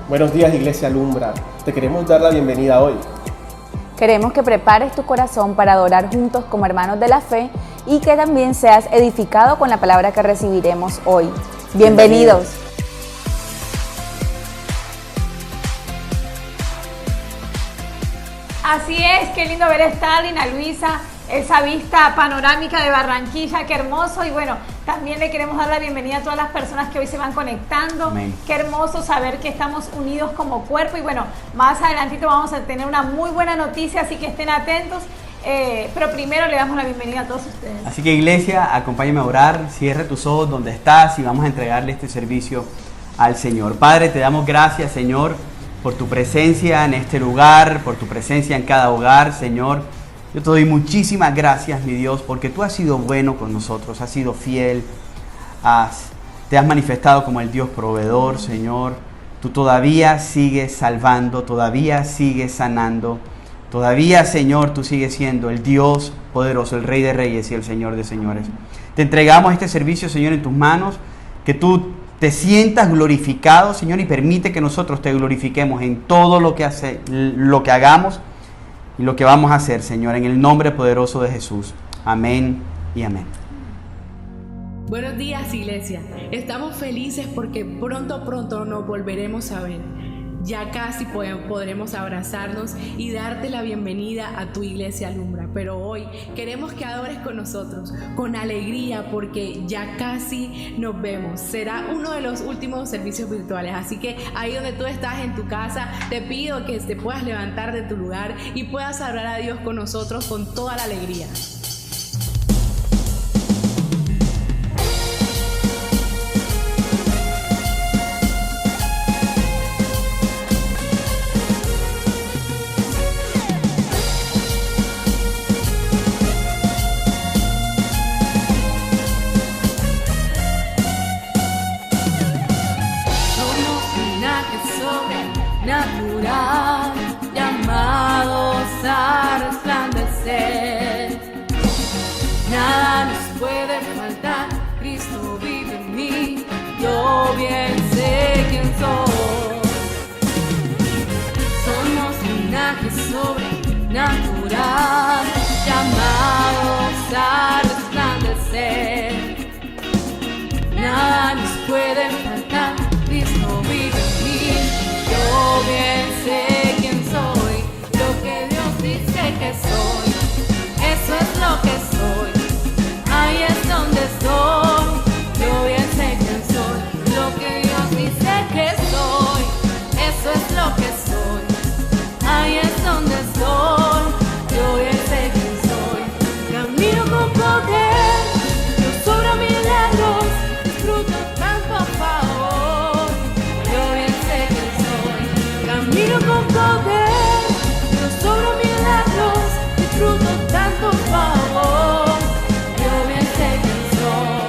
Buenos días, Iglesia Alumbra. Te queremos dar la bienvenida hoy. Queremos que prepares tu corazón para adorar juntos como hermanos de la fe y que también seas edificado con la palabra que recibiremos hoy. Bienvenidos. Así es, qué lindo ver Stalin, a Luisa, esa vista panorámica de Barranquilla, qué hermoso. Y bueno, también le queremos dar la bienvenida a todas las personas que hoy se van conectando. Amén. Qué hermoso saber que estamos unidos como cuerpo. Y bueno, más adelantito vamos a tener una muy buena noticia, así que estén atentos. Pero primero le damos la bienvenida a todos ustedes. Así que, iglesia, acompáñame a orar, cierre tus ojos donde estás y vamos a entregarle este servicio al Señor. Padre, te damos gracias, Señor, por tu presencia en este lugar, por tu presencia en cada hogar, Señor. Yo te doy muchísimas gracias, mi Dios, porque tú has sido bueno con nosotros, has sido fiel, te has manifestado como el Dios proveedor, Señor. Tú todavía sigues salvando, todavía sigues sanando, todavía, Señor, tú sigues siendo el Dios poderoso, el Rey de Reyes y el Señor de Señores. Te entregamos este servicio, Señor, en tus manos, que tú te sientas glorificado, Señor, y permite que nosotros te glorifiquemos en todo lo que hagamos y lo que vamos a hacer, Señor, en el nombre poderoso de Jesús. Amén y amén. Buenos días, iglesia. Estamos felices porque pronto nos volveremos a ver. Ya casi podremos abrazarnos y darte la bienvenida a tu Iglesia Alumbra. Pero hoy queremos que adores con nosotros, con alegría, porque ya casi nos vemos. Será uno de los últimos servicios virtuales. Así que ahí donde tú estás en tu casa, te pido que te puedas levantar de tu lugar y puedas adorar a Dios con nosotros con toda la alegría. Natural, llamados a resplandecer. Nada nos puede faltar, Cristo vive en mí, yo bien sé quién soy. Somos linaje sobrenatural, llamados a resplandecer. Nada nos puede faltar, Cristo vive en mí. Yo bien sé quién soy, lo que Dios dice que soy, eso es lo que soy, ahí es donde estoy. Yo bien sé quién soy, lo que Dios dice que soy, eso es lo que soy, ahí es donde estoy. Yo bien sé quién soy, camino con poder, Dios sobra milagros, disfruto tanto a favor. Yo bien sé quién soy, camino con poder, Dios sobra milagros, disfruto tanto favor. Yo bien sé quién soy.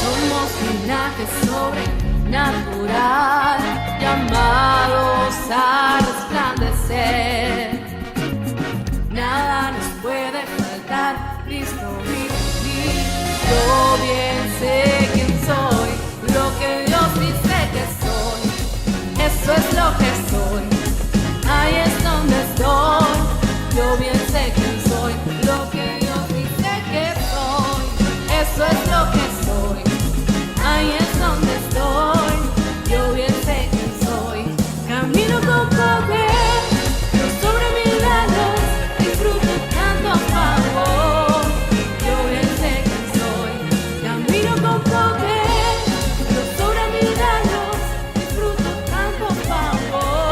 Somos linaje sobrenatural, llamados a resplandecer. Nada nos puede faltar, Cristo vive en mí. Yo bien sé quién soy, lo que Dios dice que soy, eso es lo que soy, ahí es donde estoy. Yo bien sé quién soy, lo que Dios dice que soy, eso es lo que soy, ahí es donde estoy. Yo bien sé quién soy, camino con poder, Dios sobre milagros, disfruto tanto a favor. Yo bien sé quién soy, camino con poder, Dios sobre milagros, disfruto tanto a favor.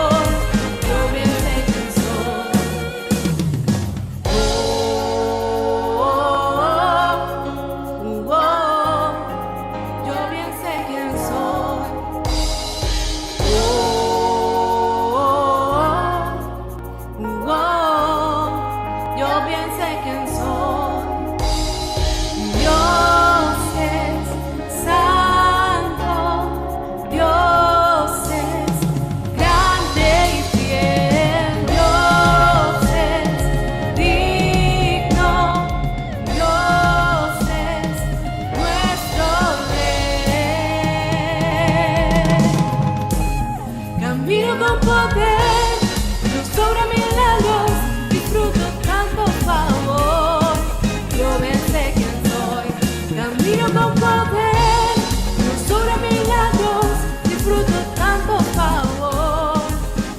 poder, Dios obra milagros, disfruto tanto favor.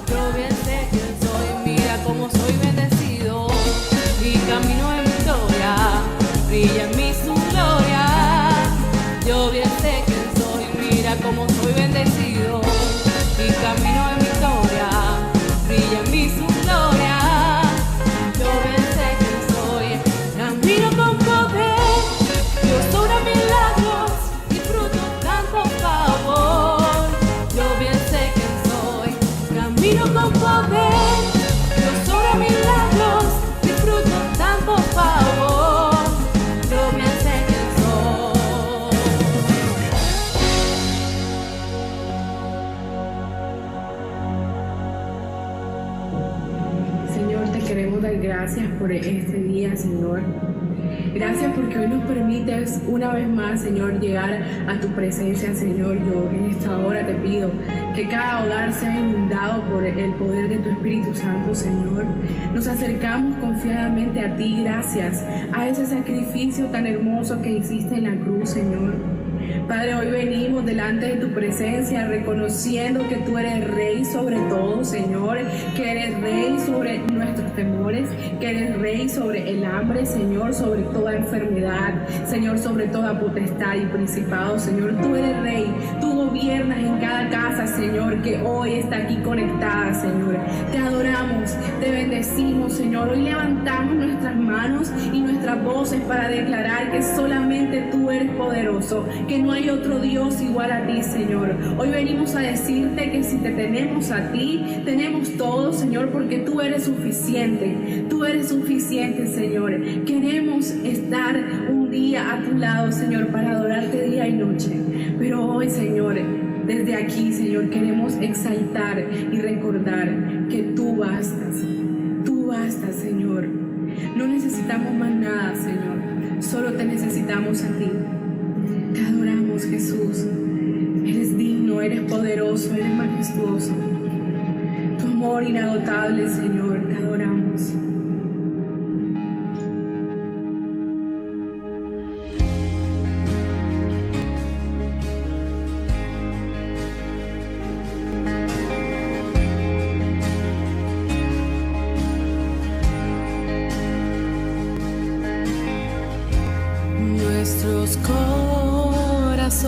Yo bien sé quién soy, mira cómo soy bendecido. Mi camino en victoria, brilla en mí su gloria. Yo bien sé quién soy, mira cómo soy bendecido. Mi camino en victoria, brilla en mí su gloria. Yo bien sé quién soy, camino con poder, Dios obra milagros, disfruto tanto favor. Yo bien sé quién soy, camino con poder, Dios obra milagros, disfruto tanto favor. Yo bien sé quién soy. Señor, te queremos dar gracias por este día, Señor. Gracias porque hoy nos permites una vez más, Señor, llegar a tu presencia, Señor. Yo en esta hora te pido que cada hogar sea inundado por el poder de tu Espíritu Santo, Señor. Nos acercamos confiadamente a ti gracias a ese sacrificio tan hermoso que hiciste en la cruz, Señor. Padre, hoy venimos delante de tu presencia reconociendo que tú eres Rey sobre todo, Señor, que eres Rey sobre nuestros temores, que eres Rey sobre el hambre, Señor, sobre toda enfermedad, Señor, sobre toda potestad y principado, Señor. Tú eres Rey, tú gobiernas en cada casa, Señor, que hoy está aquí conectada, Señor. Te adoramos, te bendecimos, Señor. Hoy levantamos nuestras manos y nuestras voces para declarar que solamente tú eres poderoso, que no hay otro Dios igual a ti, Señor. Hoy venimos a decirte que si te tenemos a ti, tenemos todo, Señor, porque tú eres suficiente. Tú eres suficiente, Señor. Queremos estar un día a tu lado, Señor, para adorarte día y noche. Pero hoy, Señor, desde aquí, Señor, queremos exaltar y recordar que tú bastas. Tú bastas, Señor. No necesitamos más nada, Señor. Solo te necesitamos a ti. Te adoramos, Jesús. Eres digno, eres poderoso, eres majestuoso. Tu amor inagotable, Señor, te adoramos. Nuestros corazones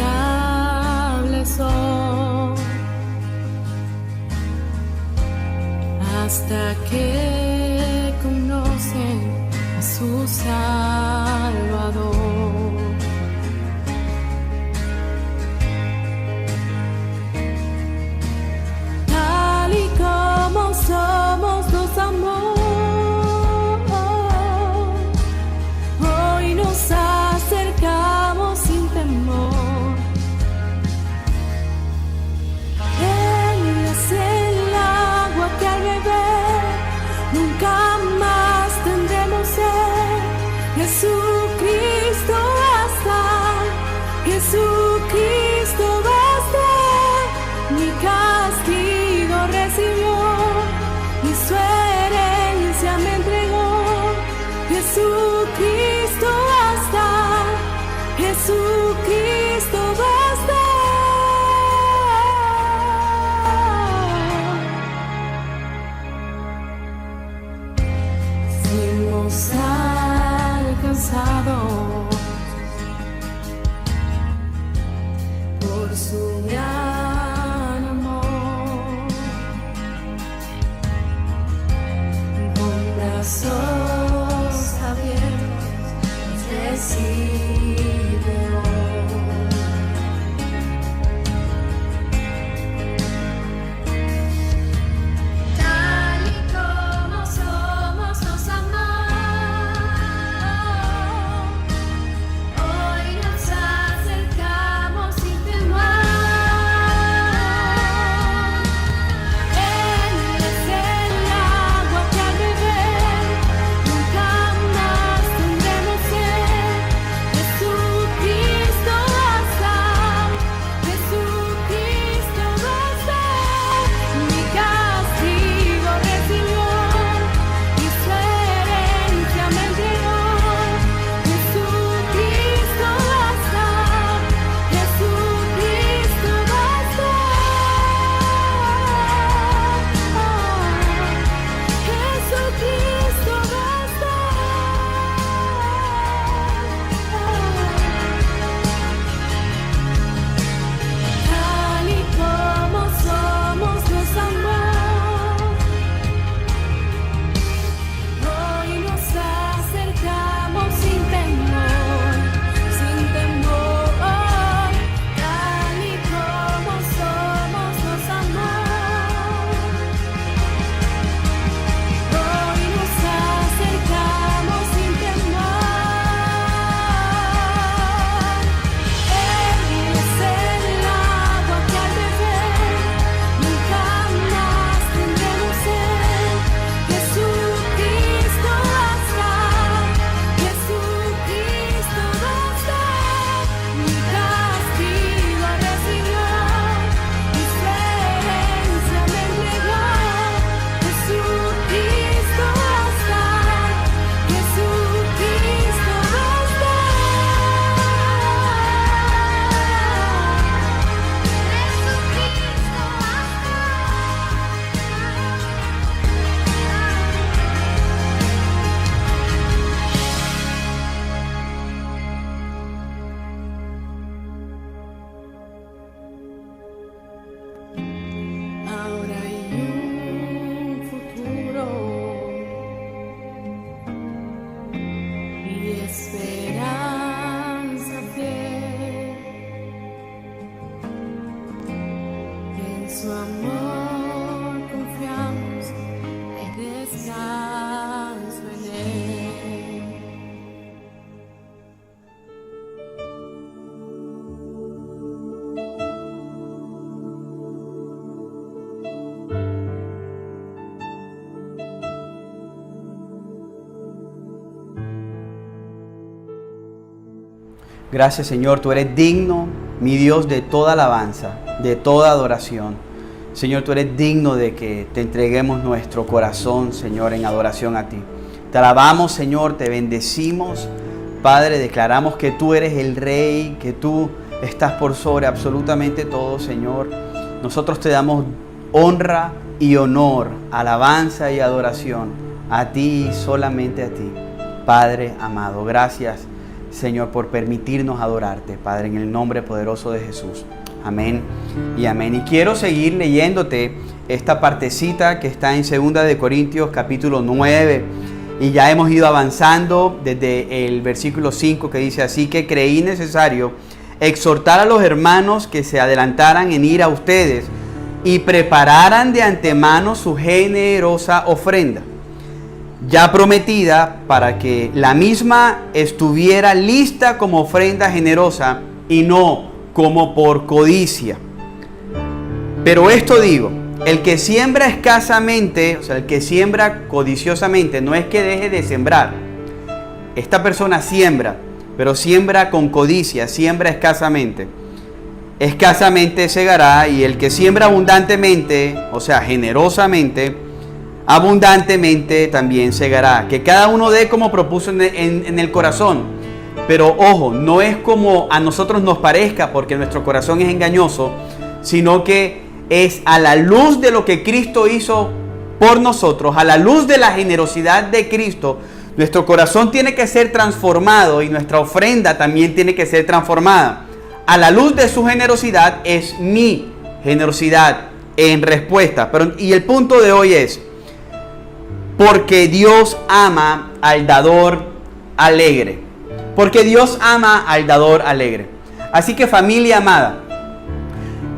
insaciables son hasta que conocen a su Salvador. Tal y como somos, nos amó. Hoy nos acercamos sin temor. Él es el agua que al beber nunca más tendremos sed. Jesucristo basta, Jesucristo basta. Mi castigo recibió y su herencia me entregó. Jesucristo basta, Jesucristo basta. Fuimos alcanzados por su gran amor, con brazos abiertos nos recibe hoy. Tal y como somos, nos amó. Hoy nos acercamos sin temor. Gracias, Señor, tú eres digno, mi Dios, de toda alabanza, de toda adoración. Señor, tú eres digno de que te entreguemos nuestro corazón, Señor, en adoración a ti. Te alabamos, Señor, te bendecimos. Padre, declaramos que tú eres el Rey, que tú estás por sobre absolutamente todo, Señor. Nosotros te damos honra y honor, alabanza y adoración a ti y solamente a ti. Padre amado, gracias, Señor, por permitirnos adorarte, Padre, en el nombre poderoso de Jesús. Amén y amén. Y quiero seguir leyéndote esta partecita que está en 2 de Corintios capítulo 9. Y ya hemos ido avanzando desde el versículo 5 que dice: así que creí necesario exhortar a los hermanos que se adelantaran en ir a ustedes y prepararan de antemano su generosa ofrenda, ya prometida, para que la misma estuviera lista como ofrenda generosa y no como por codicia. Pero esto digo: el que siembra escasamente, o sea, el que siembra codiciosamente, no es que deje de sembrar. Esta persona siembra, pero siembra con codicia, siembra escasamente. Escasamente segará, y el que siembra abundantemente, o sea, generosamente, abundantemente también segará. Que cada uno dé como propuso en el corazón. Pero ojo, no es como a nosotros nos parezca, porque nuestro corazón es engañoso, sino que es a la luz de lo que Cristo hizo por nosotros, a la luz de la generosidad de Cristo. Nuestro corazón tiene que ser transformado y nuestra ofrenda también tiene que ser transformada. A la luz de su generosidad es mi generosidad en respuesta. Y el punto de hoy es: porque Dios ama al dador alegre. Porque Dios ama al dador alegre. Así que, familia amada,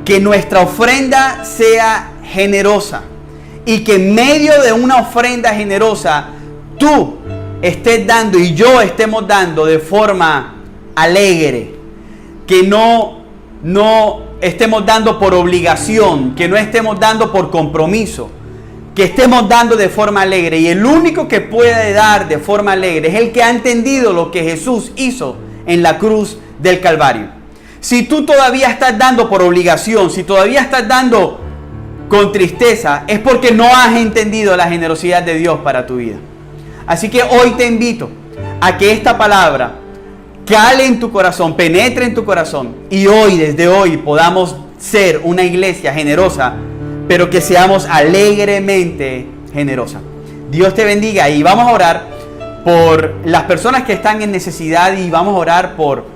que nuestra ofrenda sea generosa y que en medio de una ofrenda generosa tú estés dando y yo estemos dando de forma alegre. Que no estemos dando por obligación, que no estemos dando por compromiso, que estemos dando de forma alegre. Y el único que puede dar de forma alegre es el que ha entendido lo que Jesús hizo en la cruz del Calvario. Si tú todavía estás dando por obligación, si todavía estás dando con tristeza, es porque no has entendido la generosidad de Dios para tu vida. Así que hoy te invito a que esta palabra cale en tu corazón, penetre en tu corazón, y hoy, desde hoy, podamos ser una iglesia generosa, pero que seamos alegremente generosa. Dios te bendiga, y vamos a orar por las personas que están en necesidad, y vamos a orar por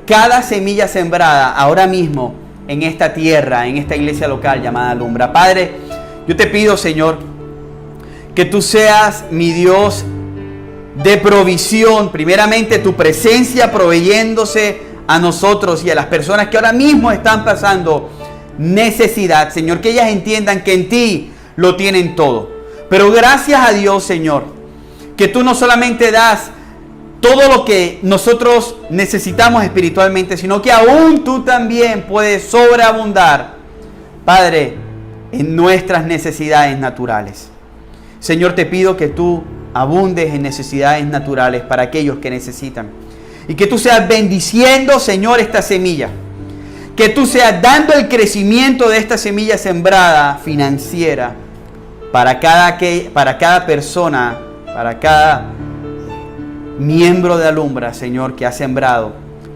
cada semilla sembrada ahora mismo en esta tierra, en esta iglesia local llamada Alumbra. Padre, yo te pido, Señor, que tú seas mi Dios de provisión. Primeramente, tu presencia proveyéndose a nosotros y a las personas que ahora mismo están pasando necesidad. Señor, que ellas entiendan que en ti lo tienen todo. Pero gracias a Dios, Señor, que tú no solamente das todo lo que nosotros necesitamos espiritualmente, sino que aún tú también puedes sobreabundar, Padre, en nuestras necesidades naturales. Señor, te pido que tú abundes en necesidades naturales para aquellos que necesitan. Y que tú seas bendiciendo, Señor, esta semilla. Que tú seas dando el crecimiento de esta semilla sembrada financiera para cada persona, para cada miembro de Alumbra, Señor, que ha sembrado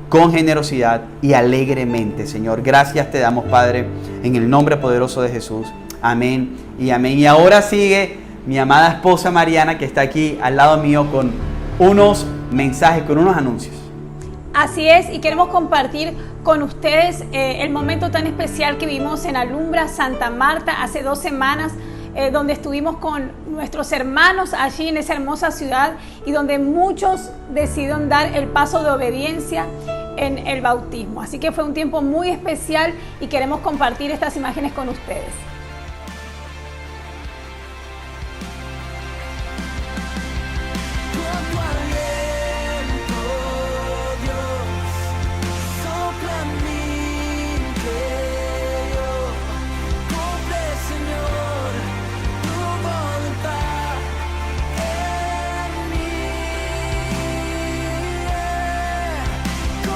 con generosidad y alegremente, Señor. Gracias te damos, Padre, en el nombre poderoso de Jesús. Amén y amén. Y ahora sigue mi amada esposa Mariana, que está aquí al lado mío con unos mensajes, con unos anuncios. Así es, y queremos compartir con ustedes el momento tan especial que vimos en Alumbra Santa Marta hace 2 semanas, donde estuvimos con nuestros hermanos allí en esa hermosa ciudad y donde muchos decidieron dar el paso de obediencia en el bautismo. Así que fue un tiempo muy especial y queremos compartir estas imágenes con ustedes. Con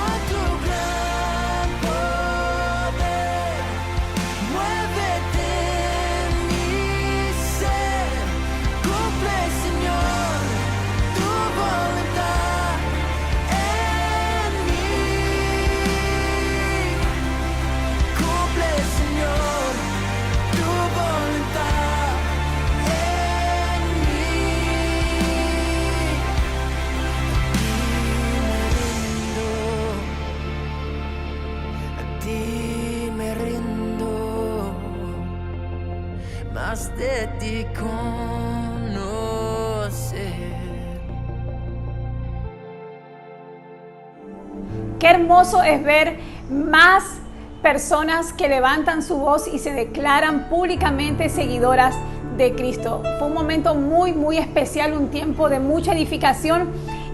de conocer. Qué hermoso es ver más personas que levantan su voz y se declaran públicamente seguidoras de Cristo. Fue un momento muy especial, un tiempo de mucha edificación,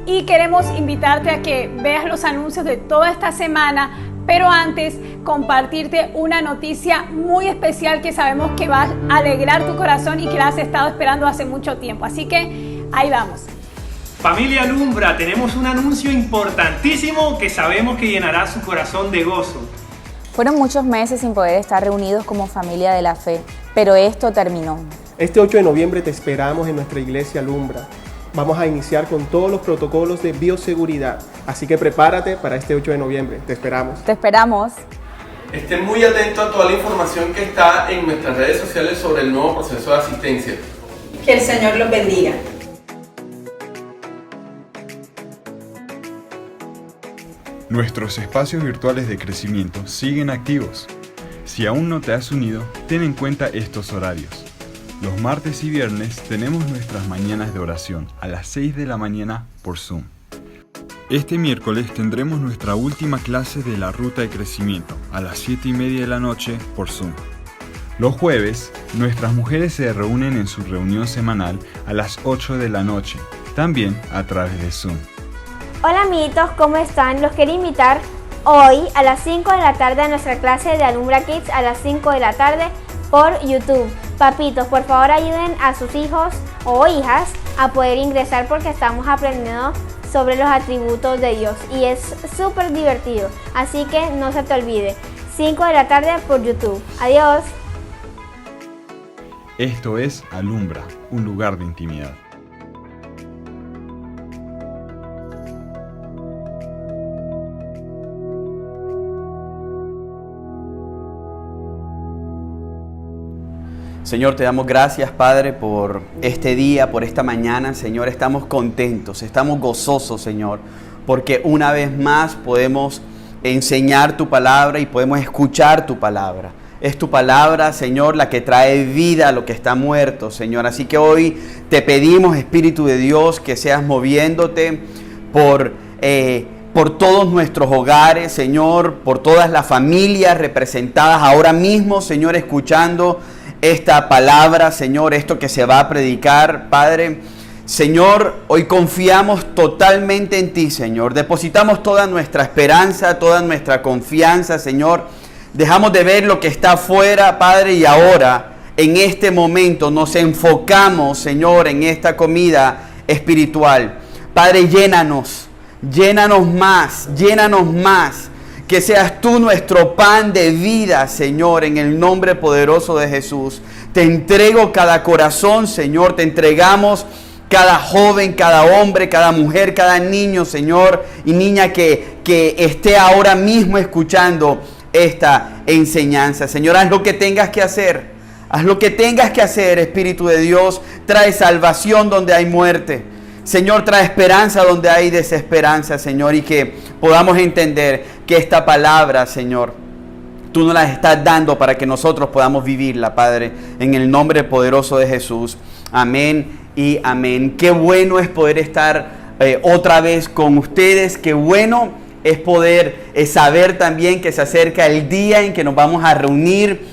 y queremos invitarte a que veas los anuncios de toda esta semana, pero antes compartirte una noticia muy especial que sabemos que va a alegrar tu corazón y que la has estado esperando hace mucho tiempo. Así que ahí vamos. Familia Alumbra, tenemos un anuncio importantísimo que sabemos que llenará su corazón de gozo. Fueron muchos meses sin poder estar reunidos como familia de la fe, pero esto terminó. Este 8 de noviembre te esperamos en nuestra iglesia Alumbra. Vamos a iniciar con todos los protocolos de bioseguridad, así que prepárate para este 8 de noviembre. Te esperamos. Te esperamos. Estén muy atentos a toda la información que está en nuestras redes sociales sobre el nuevo proceso de asistencia. Que el Señor los bendiga. Nuestros espacios virtuales de crecimiento siguen activos. Si aún no te has unido, ten en cuenta estos horarios. Los martes y viernes tenemos nuestras mañanas de oración a las 6 de la mañana por Zoom. Este miércoles tendremos nuestra última clase de la ruta de crecimiento a las 7:30 de la noche por Zoom. Los jueves, nuestras mujeres se reúnen en su reunión semanal a las 8 de la noche, también a través de Zoom. Hola amiguitos, ¿cómo están? Los quiero invitar hoy a las 5 de la tarde a nuestra clase de Alumbra Kids a las 5 de la tarde por YouTube. Papitos, por favor ayuden a sus hijos o hijas a poder ingresar porque estamos aprendiendo sobre los atributos de Dios y es súper divertido. Así que no se te olvide, 5 de la tarde por YouTube. Adiós. Esto es Alumbra, un lugar de intimidad. Señor, te damos gracias, Padre, por este día, por esta mañana. Señor, estamos contentos, estamos gozosos, Señor, porque una vez más podemos enseñar tu palabra y podemos escuchar tu palabra. Es tu palabra, Señor, la que trae vida a lo que está muerto, Señor. Así que hoy te pedimos, Espíritu de Dios, que seas moviéndote por todos nuestros hogares, Señor, por todas las familias representadas ahora mismo, Señor, escuchando esta palabra, Señor, esto que se va a predicar, Padre. Señor, hoy confiamos totalmente en ti, Señor. Depositamos toda nuestra esperanza, toda nuestra confianza, Señor. Dejamos de ver lo que está afuera, Padre, y ahora, en este momento, nos enfocamos, Señor, en esta comida espiritual. Padre, llénanos más, llénanos más. Que seas tú nuestro pan de vida, Señor, en el nombre poderoso de Jesús. Te entrego cada corazón, Señor. Te entregamos cada joven, cada hombre, cada mujer, cada niño, Señor, y niña que esté ahora mismo escuchando esta enseñanza. Señor, haz lo que tengas que hacer. Haz lo que tengas que hacer, Espíritu de Dios. Trae salvación donde hay muerte. Señor, trae esperanza donde hay desesperanza, Señor, y que podamos entender que esta palabra, Señor, tú nos la estás dando para que nosotros podamos vivirla, Padre, en el nombre poderoso de Jesús. Amén y amén. Qué bueno es poder estar otra vez con ustedes. Qué bueno es poder saber también que se acerca el día en que nos vamos a reunir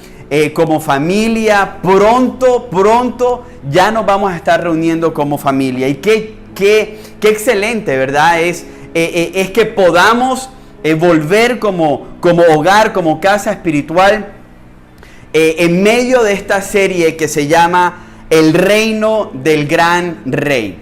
como familia. Pronto ya nos vamos a estar reuniendo como familia. Y qué excelente, ¿verdad? Es que podamos volver como hogar, como casa espiritual, en medio de esta serie que se llama El Reino del Gran Rey.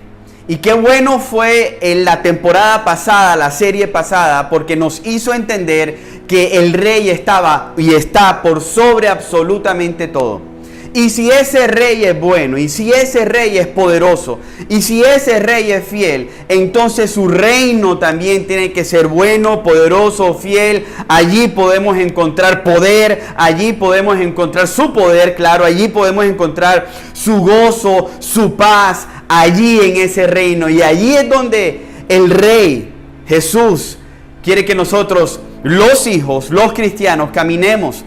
Y qué bueno fue en la temporada pasada, la serie pasada, porque nos hizo entender que el Rey estaba y está por sobre absolutamente todo. Y si ese Rey es bueno, y si ese Rey es poderoso, y si ese Rey es fiel, entonces su reino también tiene que ser bueno, poderoso, fiel. Allí podemos encontrar poder, allí podemos encontrar su poder, claro, allí podemos encontrar su gozo, su paz, allí en ese reino. Y allí es donde el Rey, Jesús, quiere que nosotros, los hijos, los cristianos, caminemos.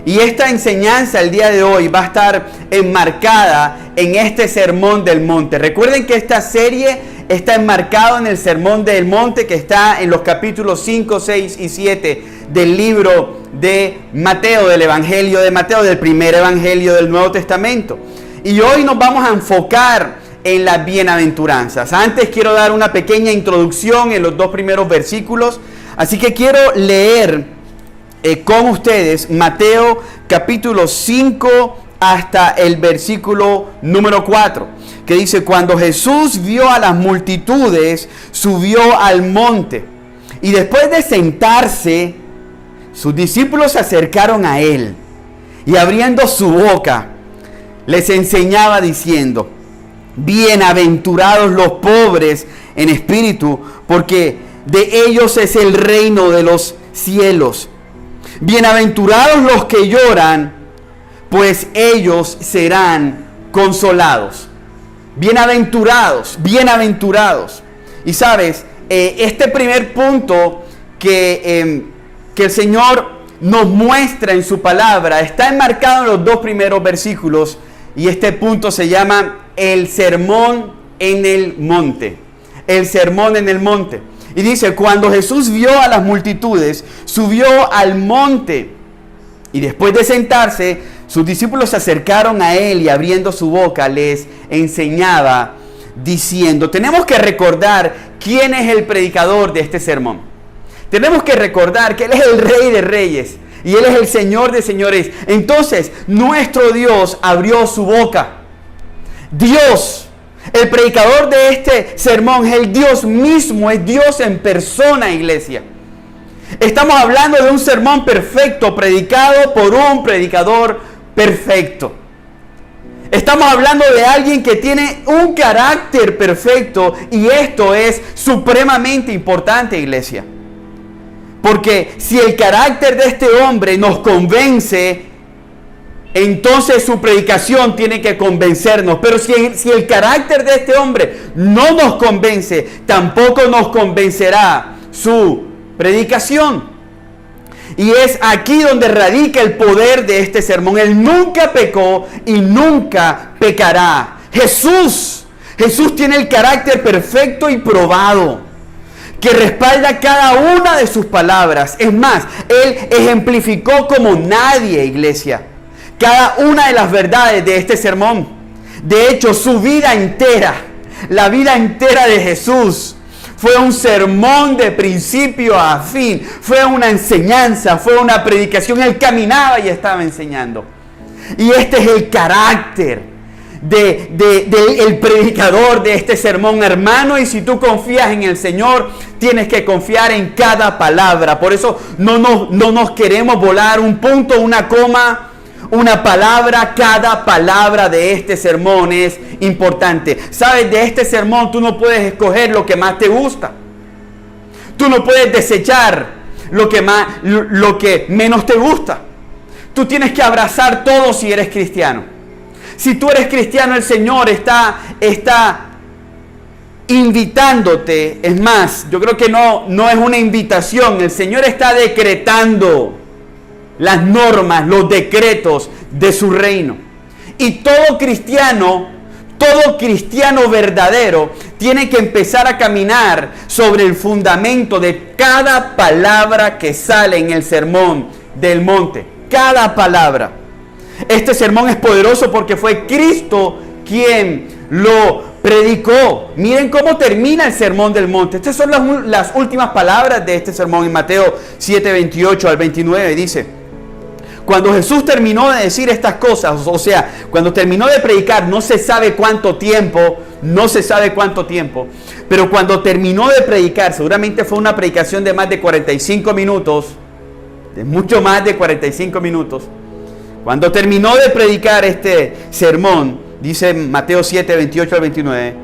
Y esta enseñanza el día de hoy va a estar enmarcada en este Sermón del Monte. Recuerden que esta serie está enmarcada en el Sermón del Monte que está en los capítulos 5, 6 y 7 del libro de Mateo, del Evangelio de Mateo, del primer Evangelio del Nuevo Testamento. Y hoy nos vamos a enfocar en las bienaventuranzas. Antes quiero dar una pequeña introducción en los 2 primeros versículos. Así que quiero leer con ustedes Mateo capítulo 5 hasta el versículo número 4, que dice: cuando Jesús vio a las multitudes, subió al monte, y después de sentarse, sus discípulos se acercaron a él, y abriendo su boca, les enseñaba diciendo: bienaventurados los pobres en espíritu, porque de ellos es el reino de los cielos. Bienaventurados los que lloran, pues ellos serán consolados. Bienaventurados, bienaventurados. Y sabes, este primer punto que el Señor nos muestra en su palabra está enmarcado en los 2 primeros versículos, y este punto se llama el sermón en el monte. El sermón en el monte. Y dice: cuando Jesús vio a las multitudes, subió al monte, y después de sentarse, sus discípulos se acercaron a él, y abriendo su boca les enseñaba diciendo. Tenemos que recordar quién es el predicador de este sermón. Tenemos que recordar que Él es el Rey de Reyes y Él es el Señor de Señores. Entonces, nuestro Dios abrió su boca. Dios, el predicador de este sermón, es el Dios mismo, es Dios en persona, iglesia. Estamos hablando de un sermón perfecto, predicado por un predicador perfecto. Estamos hablando de alguien que tiene un carácter perfecto, y esto es supremamente importante, iglesia. Porque si el carácter de este hombre nos convence, entonces su predicación tiene que convencernos. Pero si el carácter de este hombre no nos convence, tampoco nos convencerá su predicación. Y es aquí donde radica el poder de este sermón. Él nunca pecó y nunca pecará. Jesús tiene el carácter perfecto y probado, que respalda cada una de sus palabras. Es más, Él ejemplificó como nadie, iglesia, cada una de las verdades de este sermón. De hecho, su vida entera, la vida entera de Jesús, fue un sermón de principio a fin. Fue una enseñanza, fue una predicación. Él caminaba y estaba enseñando. Y este es el carácter del predicador de este sermón, hermano. Y si tú confías en el Señor, tienes que confiar en cada palabra. Por eso no nos queremos volar un punto, una coma, una palabra. Cada palabra de este sermón es importante. Sabes, de este sermón tú no puedes escoger lo que más te gusta. Tú no puedes desechar lo que menos te gusta. Tú tienes que abrazar todo si eres cristiano. Si tú eres cristiano, el Señor está invitándote. Es más, yo creo que no es una invitación. El Señor está decretando las normas, los decretos de su reino. Y todo cristiano verdadero tiene que empezar a caminar sobre el fundamento de cada palabra que sale en el sermón del monte. Cada palabra. Este sermón es poderoso porque fue Cristo quien lo predicó. Miren cómo termina el sermón del monte. Estas son las últimas palabras de este sermón en Mateo 7, 28 al 29. Dice: cuando Jesús terminó de decir estas cosas, o sea, cuando terminó de predicar, no se sabe cuánto tiempo, pero cuando terminó de predicar, seguramente fue una predicación de más de 45 minutos, de mucho más de 45 minutos. Cuando terminó de predicar este sermón, dice Mateo 7, 28 al 29,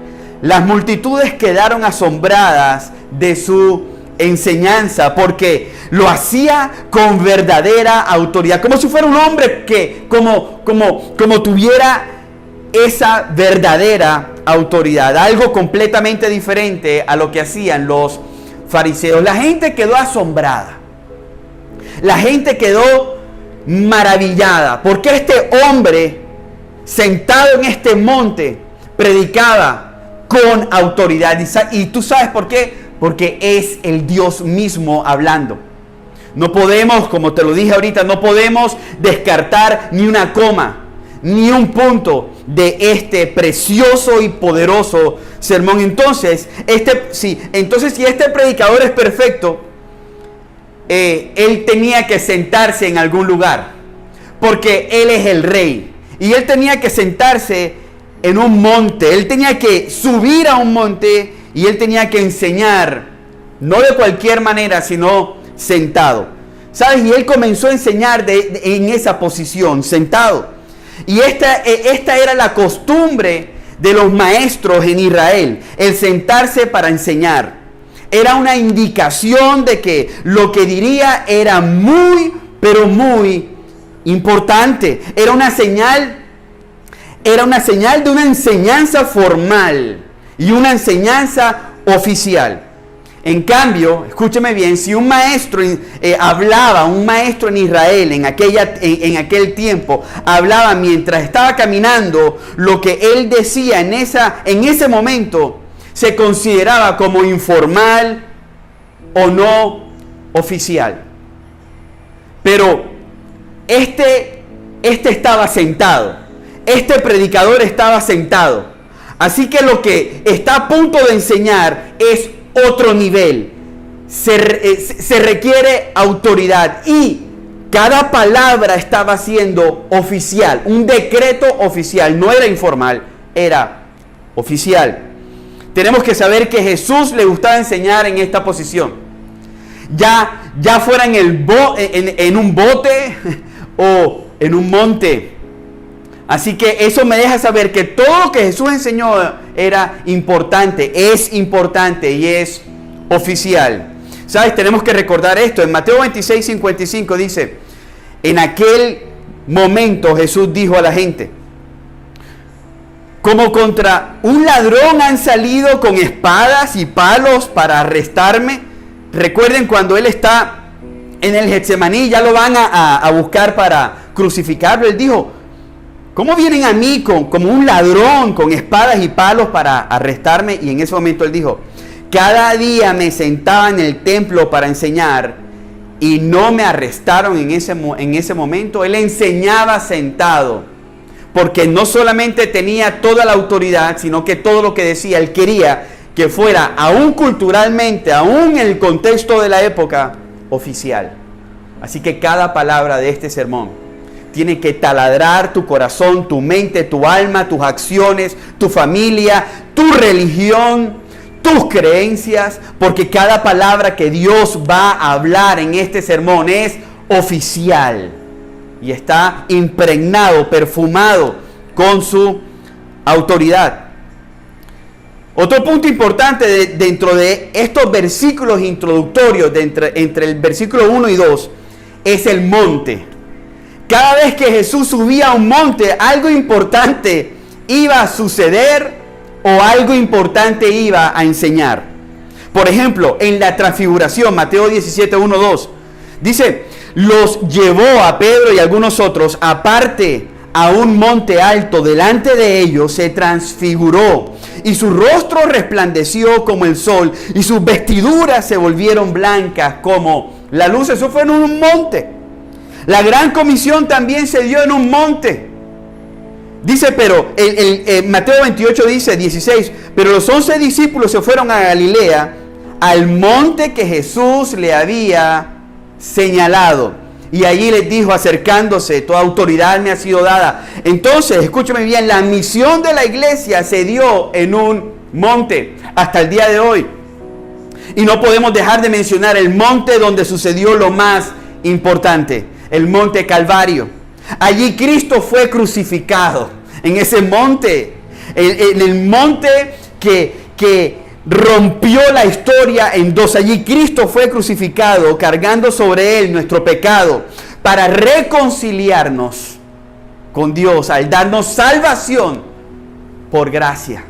las multitudes quedaron asombradas de su enseñanza, porque lo hacía con verdadera autoridad, como si fuera un hombre que como tuviera esa verdadera autoridad, algo completamente diferente a lo que hacían los fariseos. La gente quedó asombrada, la gente quedó maravillada, porque este hombre sentado en este monte predicaba con autoridad. ¿Y tú sabes por qué? Porque es el Dios mismo hablando. No podemos, como te lo dije ahorita, no podemos descartar ni una coma, ni un punto de este precioso y poderoso sermón. Entonces, si este predicador es perfecto, él tenía que sentarse en algún lugar, porque él es el rey, y él tenía que sentarse en un monte, él tenía que subir a un monte, y él tenía que enseñar, no de cualquier manera, sino sentado. ¿Sabes? Y él comenzó a enseñar en esa posición, sentado. Y esta era la costumbre de los maestros en Israel, el sentarse para enseñar. Era una indicación de que lo que diría era muy, pero muy importante. Era una señal de una enseñanza formal y una enseñanza oficial. En cambio, escúcheme bien, si un maestro un maestro en Israel en aquel tiempo hablaba mientras estaba caminando, lo que él decía en ese momento se consideraba como informal o no oficial. Pero este estaba sentado, este predicador estaba sentado. Así que lo que está a punto de enseñar es otro nivel. Se requiere autoridad, y cada palabra estaba siendo oficial, un decreto oficial, no era informal, era oficial. Tenemos que saber que Jesús le gustaba enseñar en esta posición, ya fuera en un bote o en un monte. Así que eso me deja saber que todo lo que Jesús enseñó era importante, es importante y es oficial. ¿Sabes? Tenemos que recordar esto. En Mateo 26:55 dice: en aquel momento Jesús dijo a la gente: como contra un ladrón han salido con espadas y palos para arrestarme. Recuerden cuando él está en el Getsemaní, ya lo van a buscar para crucificarlo. Él dijo: ¿cómo vienen a mí como un ladrón con espadas y palos para arrestarme? Y en ese momento él dijo: cada día me sentaba en el templo para enseñar y no me arrestaron en ese momento. Él enseñaba sentado, porque no solamente tenía toda la autoridad, sino que todo lo que decía, él quería que fuera, aún culturalmente, aún en el contexto de la época, oficial. Así que cada palabra de este sermón tiene que taladrar tu corazón, tu mente, tu alma, tus acciones, tu familia, tu religión, tus creencias, porque cada palabra que Dios va a hablar en este sermón es oficial y está impregnado, perfumado con su autoridad. Otro punto importante dentro de estos versículos introductorios, entre el versículo 1 y 2, es el monte. Cada vez que Jesús subía a un monte, algo importante iba a suceder o algo importante iba a enseñar. Por ejemplo, en la transfiguración, Mateo 17, 1, 2, dice: los llevó a Pedro y a algunos otros aparte a un monte alto, delante de ellos se transfiguró y su rostro resplandeció como el sol y sus vestiduras se volvieron blancas como la luz. Eso fue en un monte. La gran comisión también se dio en un monte. Dice, pero Mateo 28 dice, 16, pero los 11 discípulos se fueron a Galilea, al monte que Jesús le había señalado. Y allí les dijo, acercándose: toda autoridad me ha sido dada. Entonces, escúchame bien, la misión de la iglesia se dio en un monte hasta el día de hoy. Y no podemos dejar de mencionar el monte donde sucedió lo más importante, el monte Calvario. Allí Cristo fue crucificado, en ese monte, en el monte que rompió la historia en dos. Allí Cristo fue crucificado, cargando sobre él nuestro pecado, para reconciliarnos con Dios, al darnos salvación por gracia.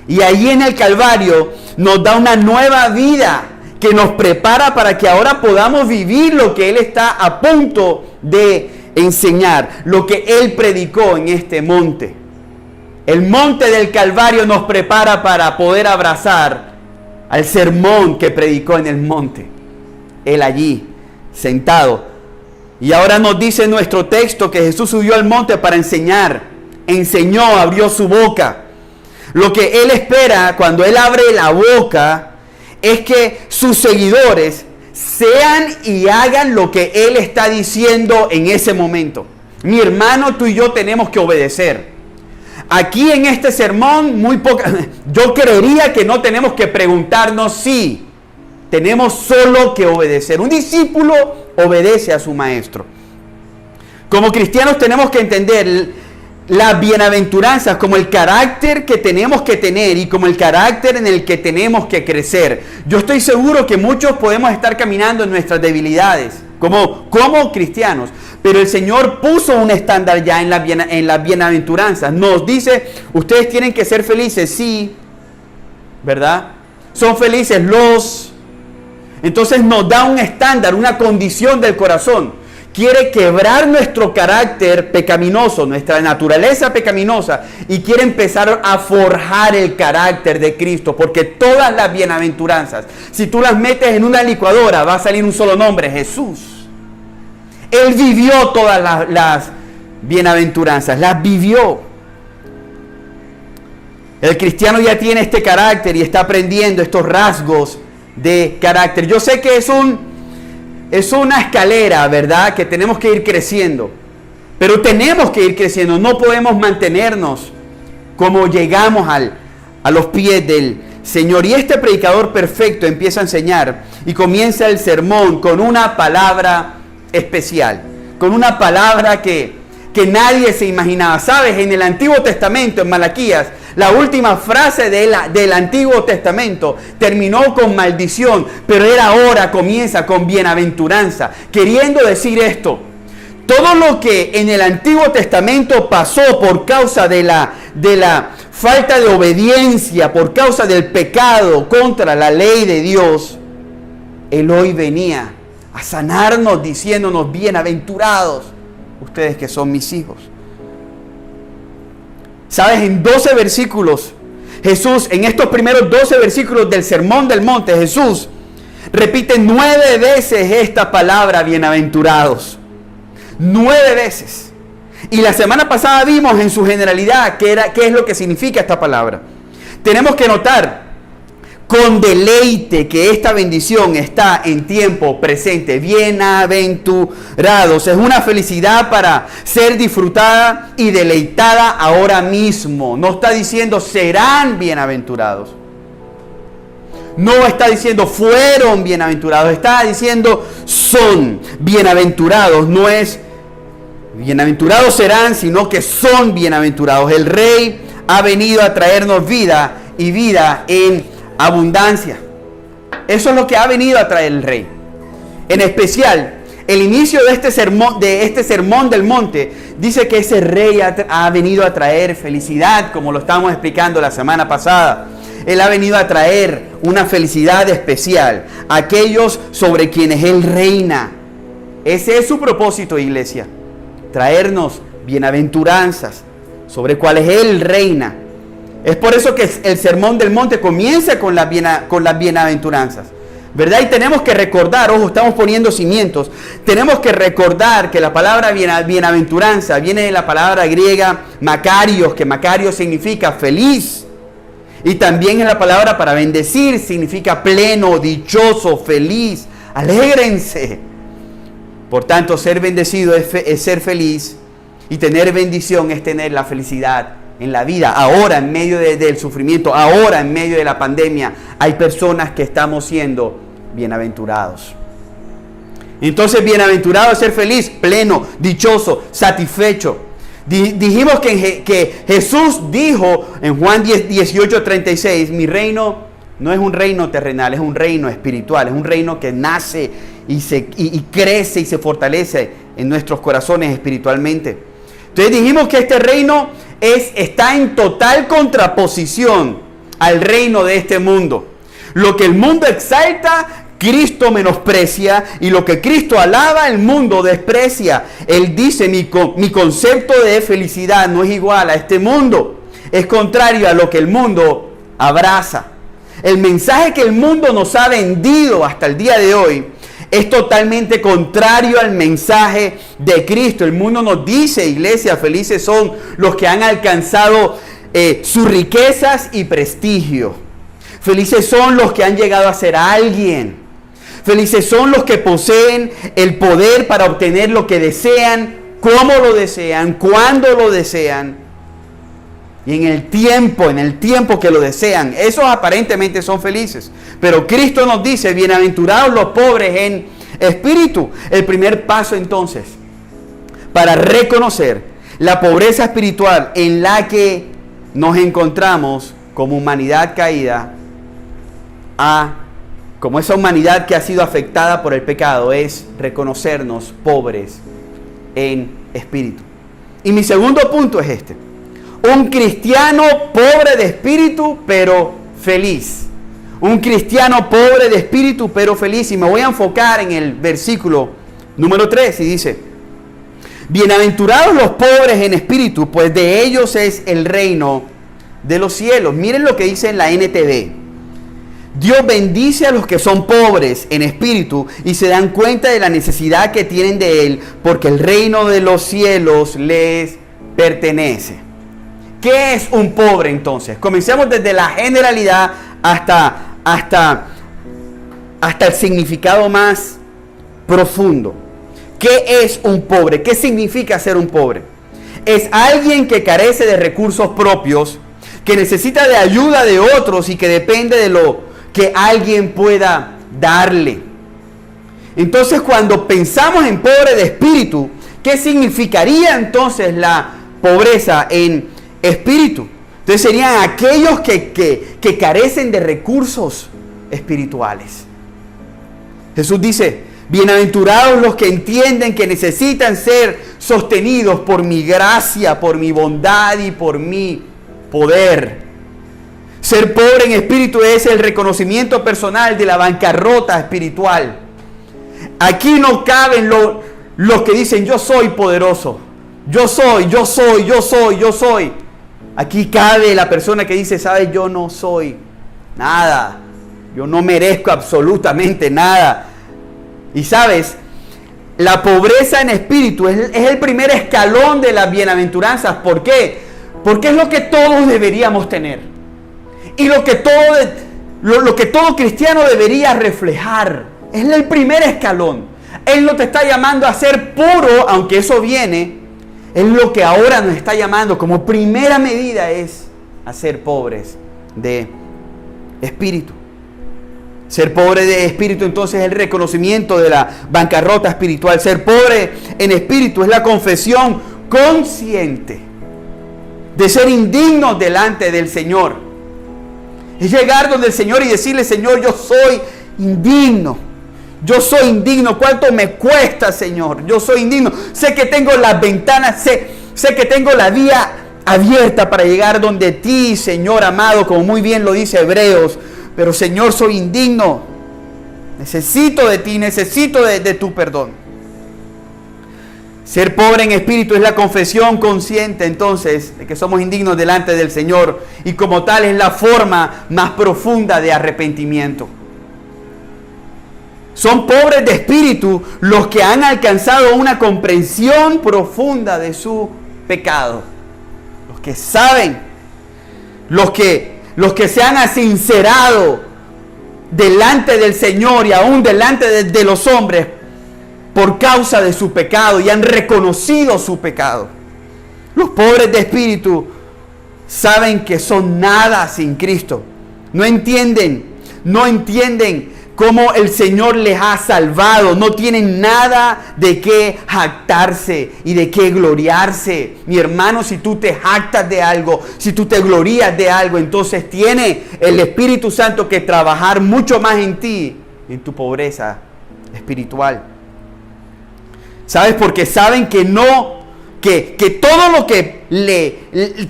Y allí en el Calvario nos da una nueva vida que nos prepara para que ahora podamos vivir lo que Él está a punto de enseñar, lo que Él predicó en este monte. El monte del Calvario nos prepara para poder abrazar al sermón que predicó en el monte. Él allí, sentado. Y ahora nos dice nuestro texto que Jesús subió al monte para enseñar. Enseñó, abrió su boca. Lo que Él espera cuando Él abre la boca es que sus seguidores sean y hagan lo que Él está diciendo en ese momento. Mi hermano, tú y yo tenemos que obedecer. Aquí en este sermón, yo creería que no tenemos que preguntarnos si tenemos solo que obedecer. Un discípulo obedece a su maestro. Como cristianos tenemos que entender las bienaventuranzas como el carácter que tenemos que tener y como el carácter en el que tenemos que crecer. Yo estoy seguro que muchos podemos estar caminando en nuestras debilidades como cristianos, pero el Señor puso un estándar ya en las bienaventuranzas. Nos dice, ustedes tienen que ser felices, sí, ¿verdad? Son felices los... Entonces nos da un estándar, una condición del corazón. Quiere quebrar nuestro carácter pecaminoso, nuestra naturaleza pecaminosa, y quiere empezar a forjar el carácter de Cristo, porque todas las bienaventuranzas, si tú las metes en una licuadora, va a salir un solo nombre, Jesús. Él vivió todas las bienaventuranzas, las vivió. El cristiano ya tiene este carácter y está aprendiendo estos rasgos de carácter. Yo sé que es una escalera, ¿verdad? Que tenemos que ir creciendo. Pero tenemos que ir creciendo. No podemos mantenernos como llegamos a los pies del Señor. Y este predicador perfecto empieza a enseñar y comienza el sermón con una palabra especial. Con una palabra que nadie se imaginaba. ¿Sabes? En el Antiguo Testamento, en Malaquías, la última frase del Antiguo Testamento terminó con maldición, pero él ahora comienza con bienaventuranza, queriendo decir esto: todo lo que en el Antiguo Testamento pasó por causa de la falta de obediencia, por causa del pecado contra la ley de Dios, Él hoy venía a sanarnos diciéndonos: bienaventurados ustedes que son mis hijos. ¿Sabes? En 12 versículos, Jesús, en estos primeros 12 versículos del Sermón del Monte, Jesús repite 9 veces esta palabra bienaventurados. 9 veces. Y la semana pasada vimos en su generalidad qué es lo que significa esta palabra. Tenemos que notar con deleite que esta bendición está en tiempo presente. Bienaventurados. Es una felicidad para ser disfrutada y deleitada ahora mismo. No está diciendo serán bienaventurados. No está diciendo fueron bienaventurados. Está diciendo son bienaventurados. No es bienaventurados serán, sino que son bienaventurados. El Rey ha venido a traernos vida y vida en abundancia. Eso es lo que ha venido a traer el Rey. En especial, el inicio de este sermón del monte dice que ese Rey ha venido a traer felicidad, como lo estábamos explicando la semana pasada. Él ha venido a traer una felicidad especial a aquellos sobre quienes Él reina. Ese es su propósito, iglesia: traernos bienaventuranzas sobre cuales Él reina. Es por eso que el Sermón del Monte comienza con las bienaventuranzas, ¿verdad? Y tenemos que recordar, ojo, estamos poniendo cimientos, tenemos que recordar que la palabra bienaventuranza viene de la palabra griega makarios, que makarios significa feliz. Y también es la palabra para bendecir, significa pleno, dichoso, feliz, alégrense. Por tanto, ser bendecido es ser feliz, y tener bendición es tener la felicidad en la vida. Ahora, en medio del sufrimiento, ahora en medio de la pandemia, hay personas que estamos siendo bienaventurados. Entonces, bienaventurado es ser feliz, pleno, dichoso, satisfecho. Dijimos que Jesús dijo en Juan 18:36, mi reino no es un reino terrenal, es un reino espiritual, es un reino que nace y crece y se fortalece en nuestros corazones espiritualmente. Entonces dijimos que este reino está en total contraposición al reino de este mundo. Lo que el mundo exalta, Cristo menosprecia y lo que Cristo alaba, el mundo desprecia. Él dice, mi concepto de felicidad no es igual a este mundo. Es contrario a lo que el mundo abraza. El mensaje que el mundo nos ha vendido hasta el día de hoy es totalmente contrario al mensaje de Cristo. El mundo nos dice, iglesia, felices son los que han alcanzado sus riquezas y prestigio. Felices son los que han llegado a ser alguien. Felices son los que poseen el poder para obtener lo que desean, cómo lo desean, cuándo lo desean y en el tiempo que lo desean. Esos aparentemente son felices. Pero Cristo nos dice, bienaventurados los pobres en espíritu. El primer paso entonces para reconocer la pobreza espiritual en la que nos encontramos como humanidad caída, como esa humanidad que ha sido afectada por el pecado, es reconocernos pobres en espíritu. Y mi segundo punto es este: un cristiano pobre de espíritu pero feliz. Un cristiano pobre de espíritu pero feliz. Y me voy a enfocar en el versículo número 3 y dice: bienaventurados los pobres en espíritu, pues de ellos es el reino de los cielos. Miren lo que dice en la NTV. Dios bendice a los que son pobres en espíritu y se dan cuenta de la necesidad que tienen de Él, porque el reino de los cielos les pertenece. ¿Qué es un pobre entonces? Comencemos desde la generalidad hasta el significado más profundo. ¿Qué es un pobre? ¿Qué significa ser un pobre? Es alguien que carece de recursos propios, que necesita de ayuda de otros y que depende de lo que alguien pueda darle. Entonces, cuando pensamos en pobre de espíritu, ¿qué significaría entonces la pobreza en espíritu? Entonces serían aquellos que carecen de recursos espirituales. Jesús dice: bienaventurados los que entienden que necesitan ser sostenidos por mi gracia, por mi bondad y por mi poder. Ser pobre en espíritu es el reconocimiento personal de la bancarrota espiritual. Aquí no caben los que dicen yo soy poderoso, yo soy. Aquí cabe la persona que dice, sabes, yo no soy nada, yo no merezco absolutamente nada. Y sabes, la pobreza en espíritu es el primer escalón de las bienaventuranzas. ¿Por qué? Porque es lo que todos deberíamos tener. Y lo que todo cristiano debería reflejar. Es el primer escalón. Él no te está llamando a ser puro, aunque eso viene. Es lo que ahora nos está llamando como primera medida, es a ser pobres de espíritu. Ser pobre de espíritu entonces es el reconocimiento de la bancarrota espiritual. Ser pobre en espíritu es la confesión consciente de ser indignos delante del Señor. Es llegar donde el Señor y decirle, Señor, yo soy indigno. Yo soy indigno. ¿Cuánto me cuesta, Señor? Yo soy indigno. Sé que tengo las ventanas, sé que tengo la vía abierta para llegar donde ti, Señor amado, como muy bien lo dice Hebreos. Pero, Señor, soy indigno. Necesito de ti, necesito de tu perdón. Ser pobre en espíritu es la confesión consciente entonces de que somos indignos delante del Señor, y como tal es la forma más profunda de arrepentimiento. Son pobres de espíritu los que han alcanzado una comprensión profunda de su pecado. Los que saben, los que se han sincerado delante del Señor y aún delante de los hombres por causa de su pecado y han reconocido su pecado. Los pobres de espíritu saben que son nada sin Cristo. No entienden cómo el Señor les ha salvado. No tienen nada de qué jactarse y de qué gloriarse. Mi hermano, si tú te jactas de algo, si tú te glorías de algo, entonces tiene el Espíritu Santo que trabajar mucho más en ti, en tu pobreza espiritual. ¿Sabes? Porque saben que todo lo que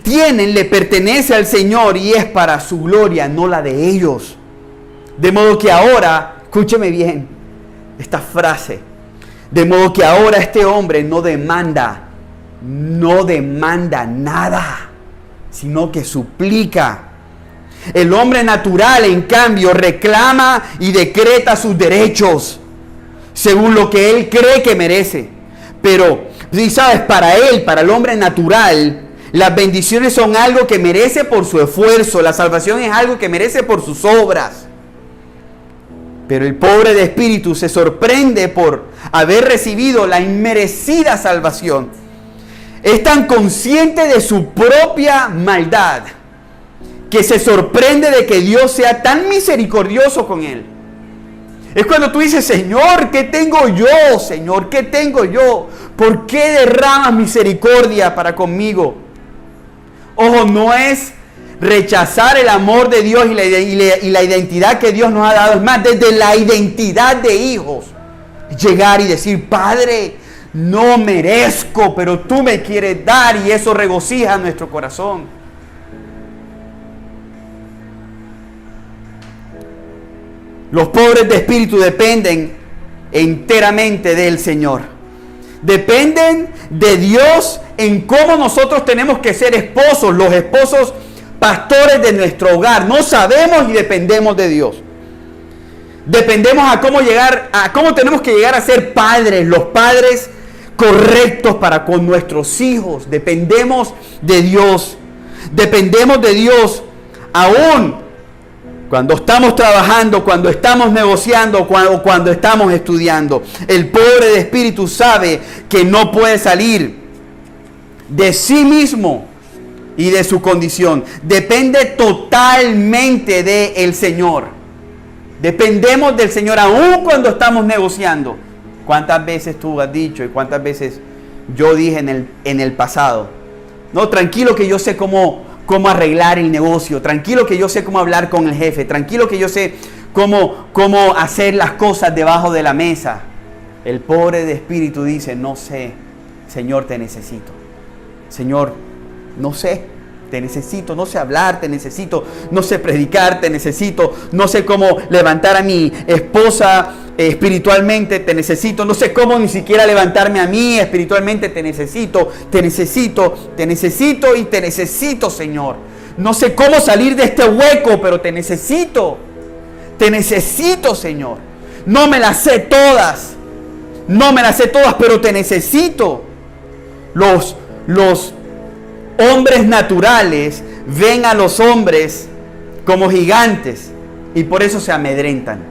tienen le pertenece al Señor y es para su gloria, no la de ellos. De modo que ahora Escúcheme bien esta frase. De modo que ahora este hombre no demanda nada, sino que suplica. El hombre natural, en cambio, reclama y decreta sus derechos según lo que él cree que merece. Pero, si sabes, para el hombre natural, las bendiciones son algo que merece por su esfuerzo. La salvación es algo que merece por sus obras. Pero el pobre de espíritu se sorprende por haber recibido la inmerecida salvación. Es tan consciente de su propia maldad que se sorprende de que Dios sea tan misericordioso con él. Es cuando tú dices, Señor, ¿qué tengo yo? Señor, ¿qué tengo yo? ¿Por qué derramas misericordia para conmigo? Ojo, no es rechazar el amor de Dios y la identidad que Dios nos ha dado. Es más, desde la identidad de hijos, llegar y decir, Padre, no merezco, pero tú me quieres dar, y eso regocija nuestro corazón. Los pobres de espíritu dependen enteramente del Señor. Dependen de Dios en cómo nosotros tenemos que ser esposos, los esposos pastores de nuestro hogar. No sabemos y dependemos de Dios. Dependemos a cómo tenemos que llegar a ser padres, los padres correctos para con nuestros hijos. Dependemos de Dios. Dependemos de Dios aún cuando estamos trabajando, cuando estamos negociando, cuando estamos estudiando. El pobre de espíritu sabe que no puede salir de sí mismo y de su condición. Depende totalmente del Señor. Dependemos del Señor aún cuando estamos negociando. ¿Cuántas veces tú has dicho y cuántas veces yo dije en el pasado? No, tranquilo que yo sé cómo arreglar el negocio, tranquilo que yo sé cómo hablar con el jefe, tranquilo que yo sé cómo hacer las cosas debajo de la mesa. El pobre de espíritu dice, no sé, Señor, te necesito. Señor, no sé, te necesito, no sé hablar, te necesito, no sé predicar, te necesito, no sé cómo levantar a mi esposa espiritualmente, te necesito, no sé cómo ni siquiera levantarme a mí espiritualmente, te necesito, y te necesito, Señor. No sé cómo salir de este hueco, pero te necesito, Señor. No me las sé todas, pero te necesito. Los hombres naturales ven a los hombres como gigantes y por eso se amedrentan.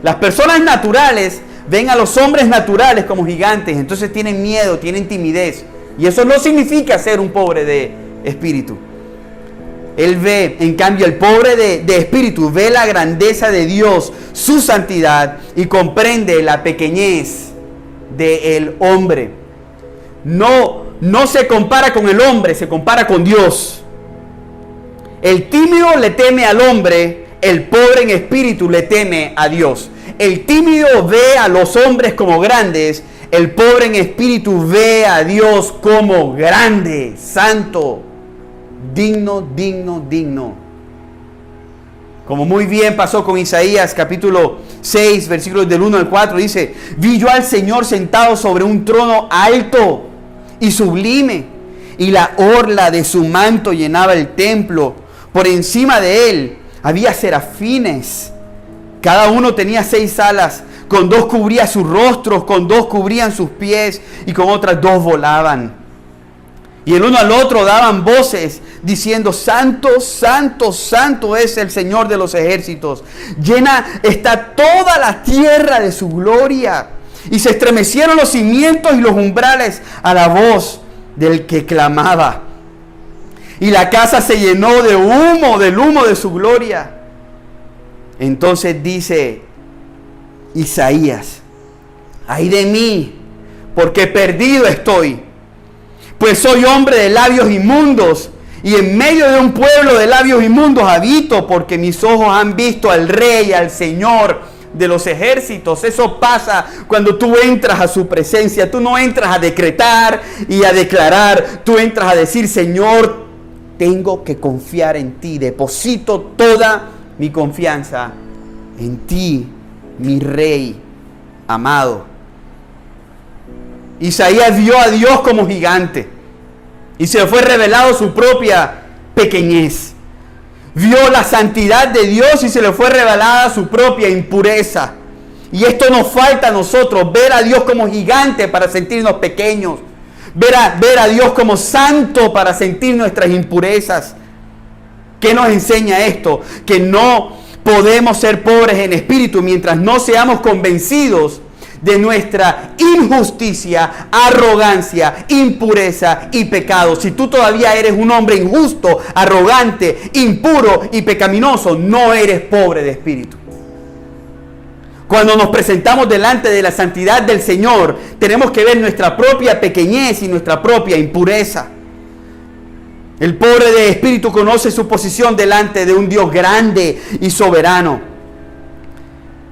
Las personas naturales ven a los hombres naturales como gigantes, entonces tienen miedo, tienen timidez. Y eso no significa ser un pobre de espíritu. Él ve, en cambio, el pobre de espíritu ve la grandeza de Dios, su santidad, y comprende la pequeñez del hombre. No se compara con el hombre, se compara con Dios. El tímido le teme al hombre, el pobre en espíritu le teme a Dios. El tímido ve a los hombres como grandes, el pobre en espíritu ve a Dios como grande, santo, digno. Como muy bien pasó con Isaías capítulo 6, versículos del 1 al 4, dice, vi yo al Señor sentado sobre un trono alto y sublime, y la orla de su manto llenaba el templo. Por encima de él había serafines, cada uno tenía 6 alas, con 2 cubría sus rostros, con 2 cubrían sus pies, y con otras 2 volaban. Y el uno al otro daban voces, diciendo, Santo, Santo, Santo es el Señor de los ejércitos. Llena está toda la tierra de su gloria. Y se estremecieron los cimientos y los umbrales a la voz del que clamaba. Y la casa se llenó de humo, del humo de su gloria. Entonces dice Isaías, ay de mí, porque perdido estoy, pues soy hombre de labios inmundos, y en medio de un pueblo de labios inmundos habito, porque mis ojos han visto al Rey, al Señor de los ejércitos. Eso pasa cuando tú entras a su presencia. Tú no entras a decretar y a declarar, tú entras a decir, Señor, tengo que confiar en ti, deposito toda mi confianza en ti. mi rey amado. Isaías vio a Dios como gigante y se le fue revelado su propia pequeñez. Vio la santidad de Dios y se le fue revelada su propia impureza. Y esto nos falta a nosotros, ver a Dios como gigante para sentirnos pequeños. Ver a Dios como santo para sentir nuestras impurezas. ¿Qué nos enseña esto? Que no podemos ser pobres en espíritu mientras no seamos convencidos de nuestra injusticia, arrogancia, impureza y pecado. Si tú todavía eres un hombre injusto, arrogante, impuro y pecaminoso, no eres pobre de espíritu. Cuando nos presentamos delante de la santidad del Señor, tenemos que ver nuestra propia pequeñez y nuestra propia impureza. El pobre de espíritu conoce su posición delante de un Dios grande y soberano.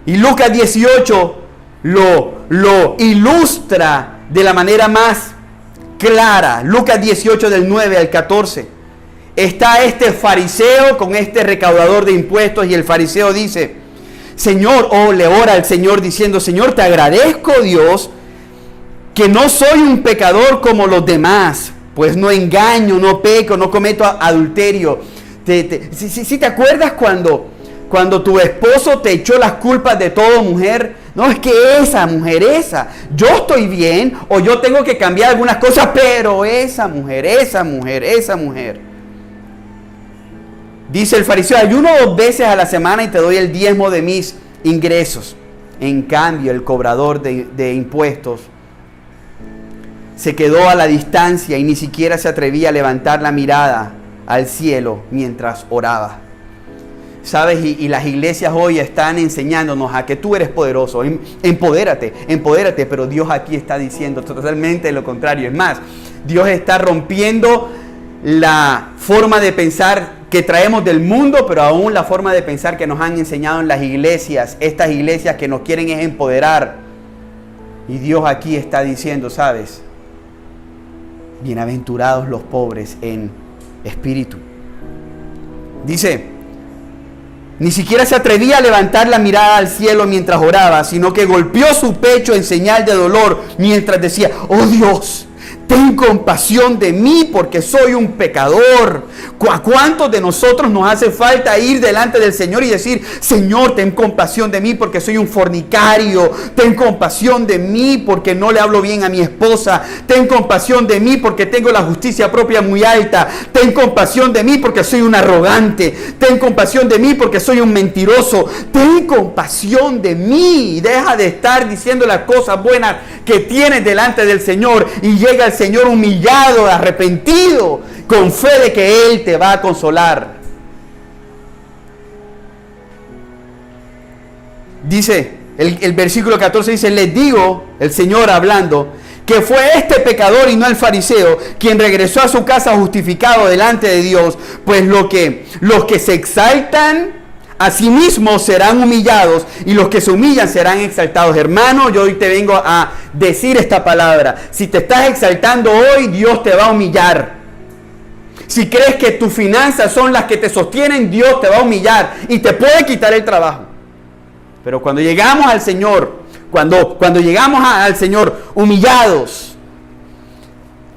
Y Lucas 18 lo ilustra de la manera más clara. Lucas 18 del 9 al 14. Está este fariseo con este recaudador de impuestos y el fariseo dice: Señor, le ora al Señor diciendo: Señor, te agradezco, Dios, que no soy un pecador como los demás, pues no engaño, no peco, no cometo adulterio. Si te acuerdas cuando tu esposo te echó las culpas de todo, mujer, no, es que esa mujer, yo estoy bien, o yo tengo que cambiar algunas cosas, pero esa mujer. Dice el fariseo: ayuno 2 veces a la semana y te doy el diezmo de mis ingresos. En cambio, el cobrador de impuestos se quedó a la distancia y ni siquiera se atrevía a levantar la mirada al cielo mientras oraba. ¿Sabes? Y las iglesias hoy están enseñándonos a que tú eres poderoso. Empodérate, pero Dios aquí está diciendo totalmente lo contrario. Es más, Dios está rompiendo la forma de pensar que traemos del mundo, pero aún la forma de pensar que nos han enseñado en las iglesias. Estas iglesias que nos quieren es empoderar. Y Dios aquí está diciendo, ¿sabes? Bienaventurados los pobres en espíritu. Dice: ni siquiera se atrevía a levantar la mirada al cielo mientras oraba, sino que golpeó su pecho en señal de dolor mientras decía: oh Dios, ten compasión de mí porque soy un pecador. ¿A cuántos de nosotros nos hace falta ir delante del Señor y decir: Señor, ten compasión de mí porque soy un fornicario? Ten compasión de mí porque no le hablo bien a mi esposa. Ten compasión de mí porque tengo la justicia propia muy alta. Ten compasión de mí porque soy un arrogante. Ten compasión de mí porque soy un mentiroso. Ten compasión de mí. Deja de estar diciendo las cosas buenas que tienes delante del Señor y llega el Señor humillado, arrepentido, con fe de que Él te va a consolar. Dice, el versículo 14 dice: les digo, el Señor hablando, que fue este pecador y no el fariseo quien regresó a su casa justificado delante de Dios, pues los que se exaltan a sí mismos serán humillados y los que se humillan serán exaltados. Hermano, yo hoy te vengo a decir esta palabra: si te estás exaltando hoy, Dios te va a humillar. Si crees que tus finanzas son las que te sostienen, Dios te va a humillar y te puede quitar el trabajo. Pero cuando llegamos al Señor, cuando llegamos al Señor humillados,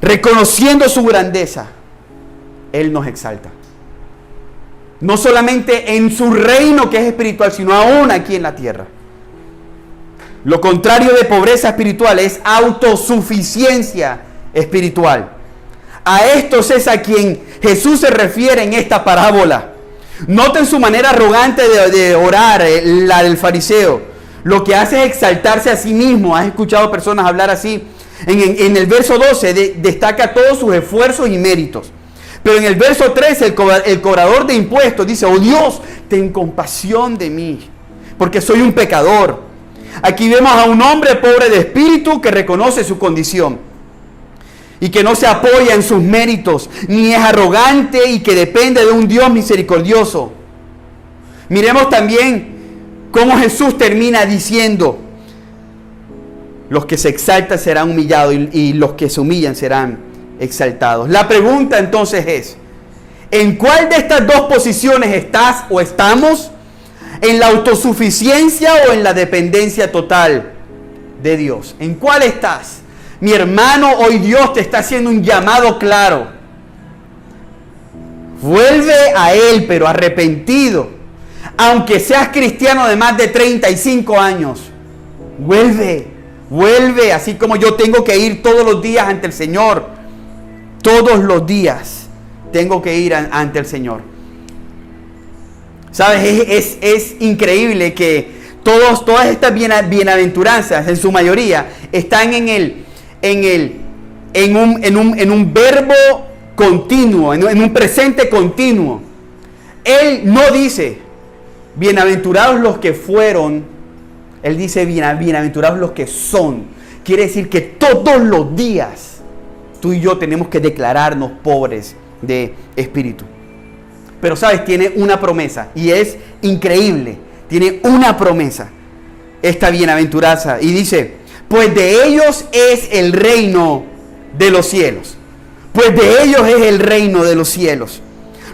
reconociendo su grandeza, Él nos exalta. No solamente en su reino que es espiritual, sino aún aquí en la tierra. Lo contrario de pobreza espiritual es autosuficiencia espiritual. A estos es a quien Jesús se refiere en esta parábola. Noten su manera arrogante de orar, la del fariseo. Lo que hace es exaltarse a sí mismo. ¿Has escuchado personas hablar así? En el verso 12 destaca todos sus esfuerzos y méritos. Pero en el verso 13 el cobrador de impuestos dice: oh Dios, ten compasión de mí, porque soy un pecador. Aquí vemos a un hombre pobre de espíritu que reconoce su condición y que no se apoya en sus méritos, ni es arrogante y que depende de un Dios misericordioso. Miremos también cómo Jesús termina diciendo: los que se exaltan serán humillados y los que se humillan serán exaltados. La pregunta entonces es: ¿en cuál de estas dos posiciones estás o estamos? ¿En la autosuficiencia o en la dependencia total de Dios? ¿En cuál estás? Mi hermano, hoy Dios te está haciendo un llamado claro. Vuelve a Él, pero arrepentido. Aunque seas cristiano de más de 35 años, vuelve, así como yo tengo que ir todos los días ante el Señor. Todos los días tengo que ir ante el Señor. ¿Sabes? Es increíble que todas estas bienaventuranzas, en su mayoría, están en un verbo continuo, en un presente continuo. Él no dice, bienaventurados los que fueron. Él dice, bienaventurados los que son. Quiere decir que todos los días tú y yo tenemos que declararnos pobres de espíritu. Pero sabes, tiene una promesa y es increíble. Tiene una promesa esta bienaventuranza y dice, pues de ellos es el reino de los cielos. Pues de ellos es el reino de los cielos.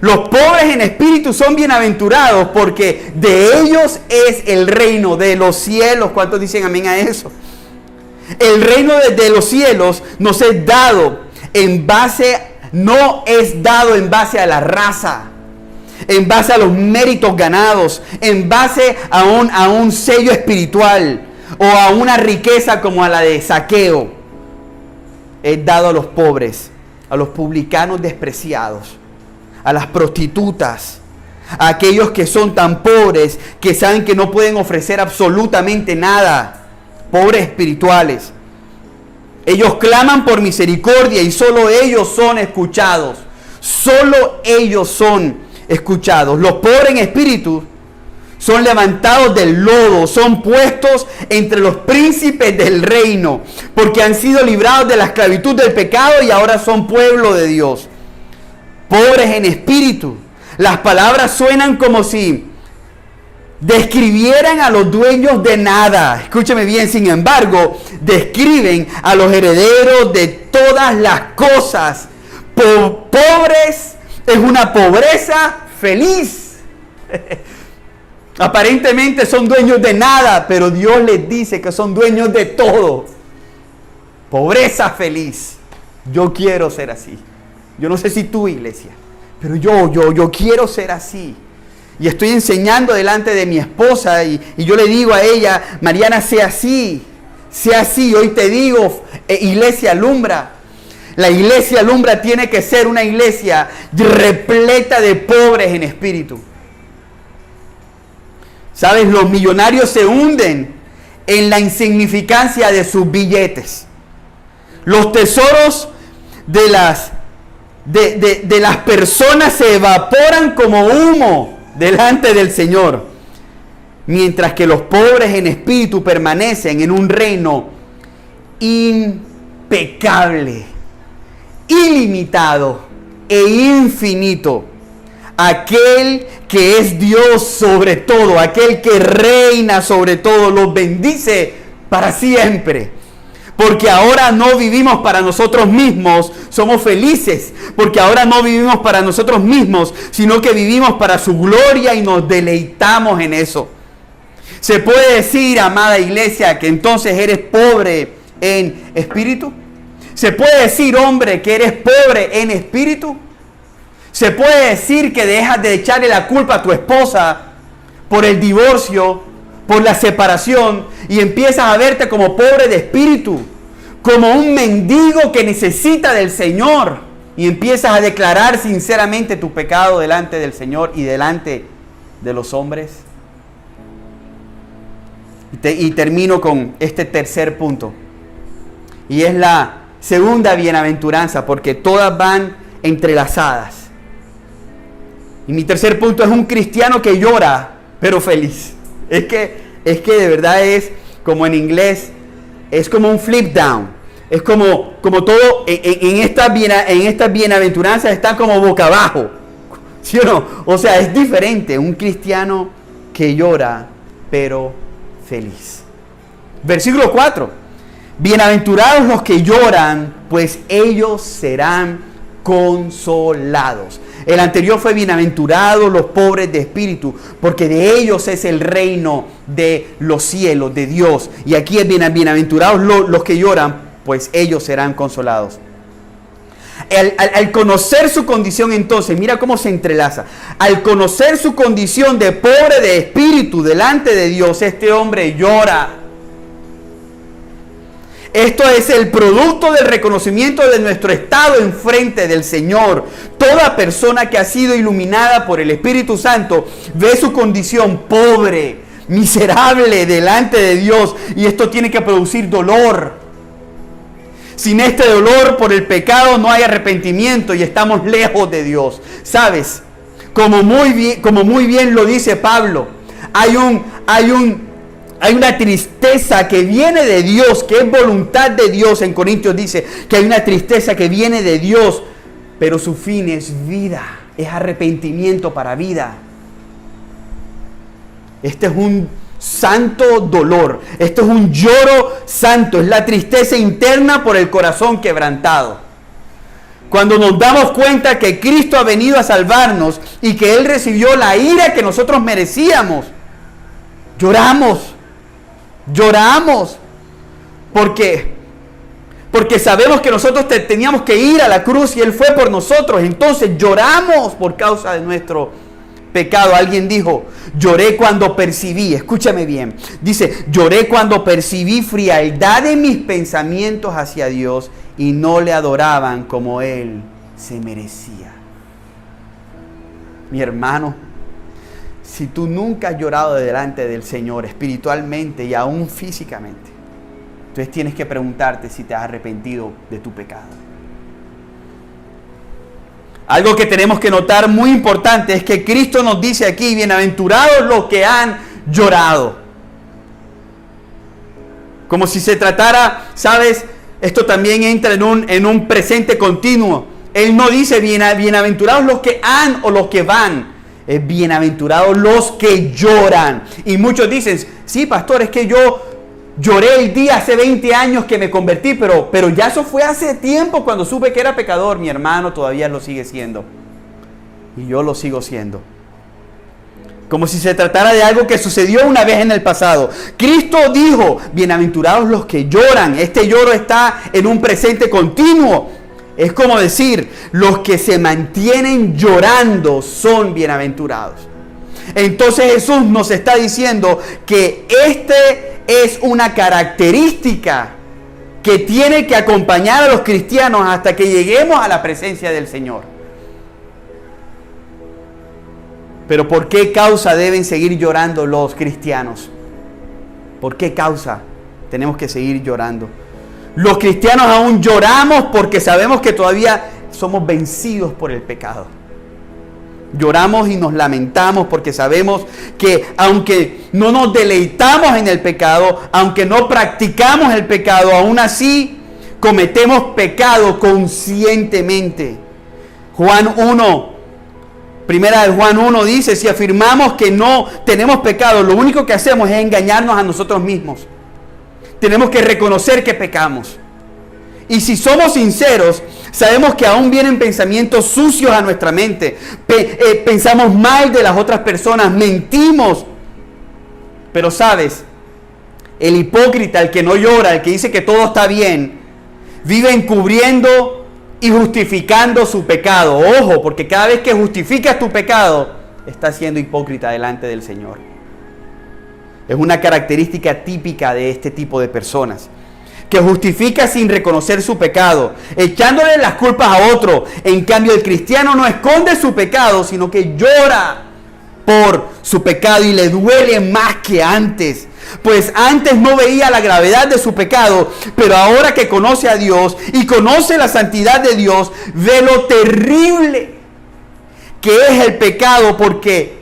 Los pobres en espíritu son bienaventurados porque de ellos es el reino de los cielos. ¿Cuántos dicen amén a eso? El reino de los cielos nos es dado no es dado en base a la raza, en base a los méritos ganados, en base a un sello espiritual o a una riqueza como a la de Zaqueo. Es dado a los pobres, a los publicanos despreciados, a las prostitutas, a aquellos que son tan pobres que saben que no pueden ofrecer absolutamente nada, pobres espirituales. Ellos claman por misericordia y solo ellos son escuchados. Solo ellos son escuchados. Los pobres en espíritu son levantados del lodo, son puestos entre los príncipes del reino, porque han sido librados de la esclavitud del pecado y ahora son pueblo de Dios. Pobres en espíritu. Las palabras suenan como si describieran a los dueños de nada. Escúcheme bien, sin embargo, describen a los herederos de todas las cosas. Pobres es una pobreza feliz. Aparentemente son dueños de nada, pero Dios les dice que son dueños de todo. Pobreza feliz. Yo quiero ser así. Yo no sé si tú, iglesia, pero yo quiero ser así. Y estoy enseñando delante de mi esposa y yo le digo a ella, Mariana, sea así. Hoy te digo, iglesia alumbra. La iglesia alumbra tiene que ser una iglesia repleta de pobres en espíritu. ¿Sabes? Los millonarios se hunden en la insignificancia de sus billetes. Los tesoros de las personas se evaporan como humo delante del Señor, mientras que los pobres en espíritu permanecen en un reino impecable, ilimitado e infinito. Aquel que es Dios sobre todo, aquel que reina sobre todo, los bendice para siempre. Porque ahora no vivimos para nosotros mismos, somos felices. Porque ahora no vivimos para nosotros mismos, sino que vivimos para su gloria y nos deleitamos en eso. ¿Se puede decir, amada iglesia, que entonces eres pobre en espíritu? ¿Se puede decir, hombre, que eres pobre en espíritu? ¿Se puede decir que dejas de echarle la culpa a tu esposa por el divorcio, por la separación, y empiezas a verte como pobre de espíritu, como un mendigo que necesita del Señor, y empiezas a declarar sinceramente tu pecado delante del Señor y delante de los hombres? Y termino con este tercer punto, y es la segunda bienaventuranza, porque todas van entrelazadas. Y mi tercer punto es un cristiano que llora, pero feliz. Es que de verdad es como en inglés, es como un flip down. Es como todo en estas bienaventuranzas están como boca abajo. ¿Sí o no? O sea, es diferente. Un cristiano que llora, pero feliz. Versículo 4. Bienaventurados los que lloran, pues ellos serán consolados. El anterior fue bienaventurados los pobres de espíritu, porque de ellos es el reino de los cielos, de Dios. Y aquí es bienaventurados los que lloran, pues ellos serán consolados. Al conocer su condición, entonces, mira cómo se entrelaza. Al conocer su condición de pobre de espíritu delante de Dios, este hombre llora. Esto es el producto del reconocimiento de nuestro estado enfrente del Señor. Toda persona que ha sido iluminada por el Espíritu Santo ve su condición pobre, miserable delante de Dios, y esto tiene que producir dolor. Sin este dolor por el pecado no hay arrepentimiento y estamos lejos de Dios. ¿Sabes? Como muy bien lo dice Pablo, hay una tristeza que viene de Dios, que es voluntad de Dios. En Corintios dice que hay una tristeza que viene de Dios, pero su fin es vida, es arrepentimiento para vida. Este es un santo dolor, esto es un lloro santo, es la tristeza interna por el corazón quebrantado. Cuando nos damos cuenta que Cristo ha venido a salvarnos y que Él recibió la ira que nosotros merecíamos, lloramos. Porque sabemos que nosotros teníamos que ir a la cruz y Él fue por nosotros. Entonces lloramos por causa de nuestro pecado. Alguien dijo, lloré cuando percibí, escúchame bien, dice, lloré cuando percibí frialdad en mis pensamientos hacia Dios y no le adoraban como Él se merecía. Mi hermano, si tú nunca has llorado delante del Señor espiritualmente y aún físicamente, entonces tienes que preguntarte si te has arrepentido de tu pecado. Algo que tenemos que notar muy importante es que Cristo nos dice aquí, bienaventurados los que han llorado. Como si se tratara, ¿sabes? Esto también entra en un presente continuo. Él no dice bienaventurados los que han o los que van. Es bienaventurados los que lloran. Y muchos dicen, sí, pastor, es que yo lloré el día hace 20 años que me convertí, pero ya eso fue hace tiempo cuando supe que era pecador. Mi hermano todavía lo sigue siendo. Y yo lo sigo siendo. Como si se tratara de algo que sucedió una vez en el pasado. Cristo dijo, bienaventurados los que lloran. Este lloro está en un presente continuo. Es como decir, los que se mantienen llorando son bienaventurados. Entonces Jesús nos está diciendo que es una característica que tiene que acompañar a los cristianos hasta que lleguemos a la presencia del Señor. Pero ¿por qué causa deben seguir llorando los cristianos? ¿Por qué causa tenemos que seguir llorando? Los cristianos aún lloramos porque sabemos que todavía somos vencidos por el pecado. Lloramos y nos lamentamos porque sabemos que aunque no nos deleitamos en el pecado, aunque no practicamos el pecado, aún así cometemos pecado conscientemente. Primera de Juan 1 dice, si afirmamos que no tenemos pecado, lo único que hacemos es engañarnos a nosotros mismos. Tenemos que reconocer que pecamos. Y si somos sinceros, sabemos que aún vienen pensamientos sucios a nuestra mente. Pensamos mal de las otras personas, mentimos. Pero sabes, el hipócrita, el que no llora, el que dice que todo está bien, vive encubriendo y justificando su pecado. Ojo, porque cada vez que justificas tu pecado, estás siendo hipócrita delante del Señor. Es una característica típica de este tipo de personas, que justifica sin reconocer su pecado, echándole las culpas a otro. En cambio, el cristiano no esconde su pecado, sino que llora por su pecado y le duele más que antes. Pues antes no veía la gravedad de su pecado, pero ahora que conoce a Dios y conoce la santidad de Dios, ve lo terrible que es el pecado, porque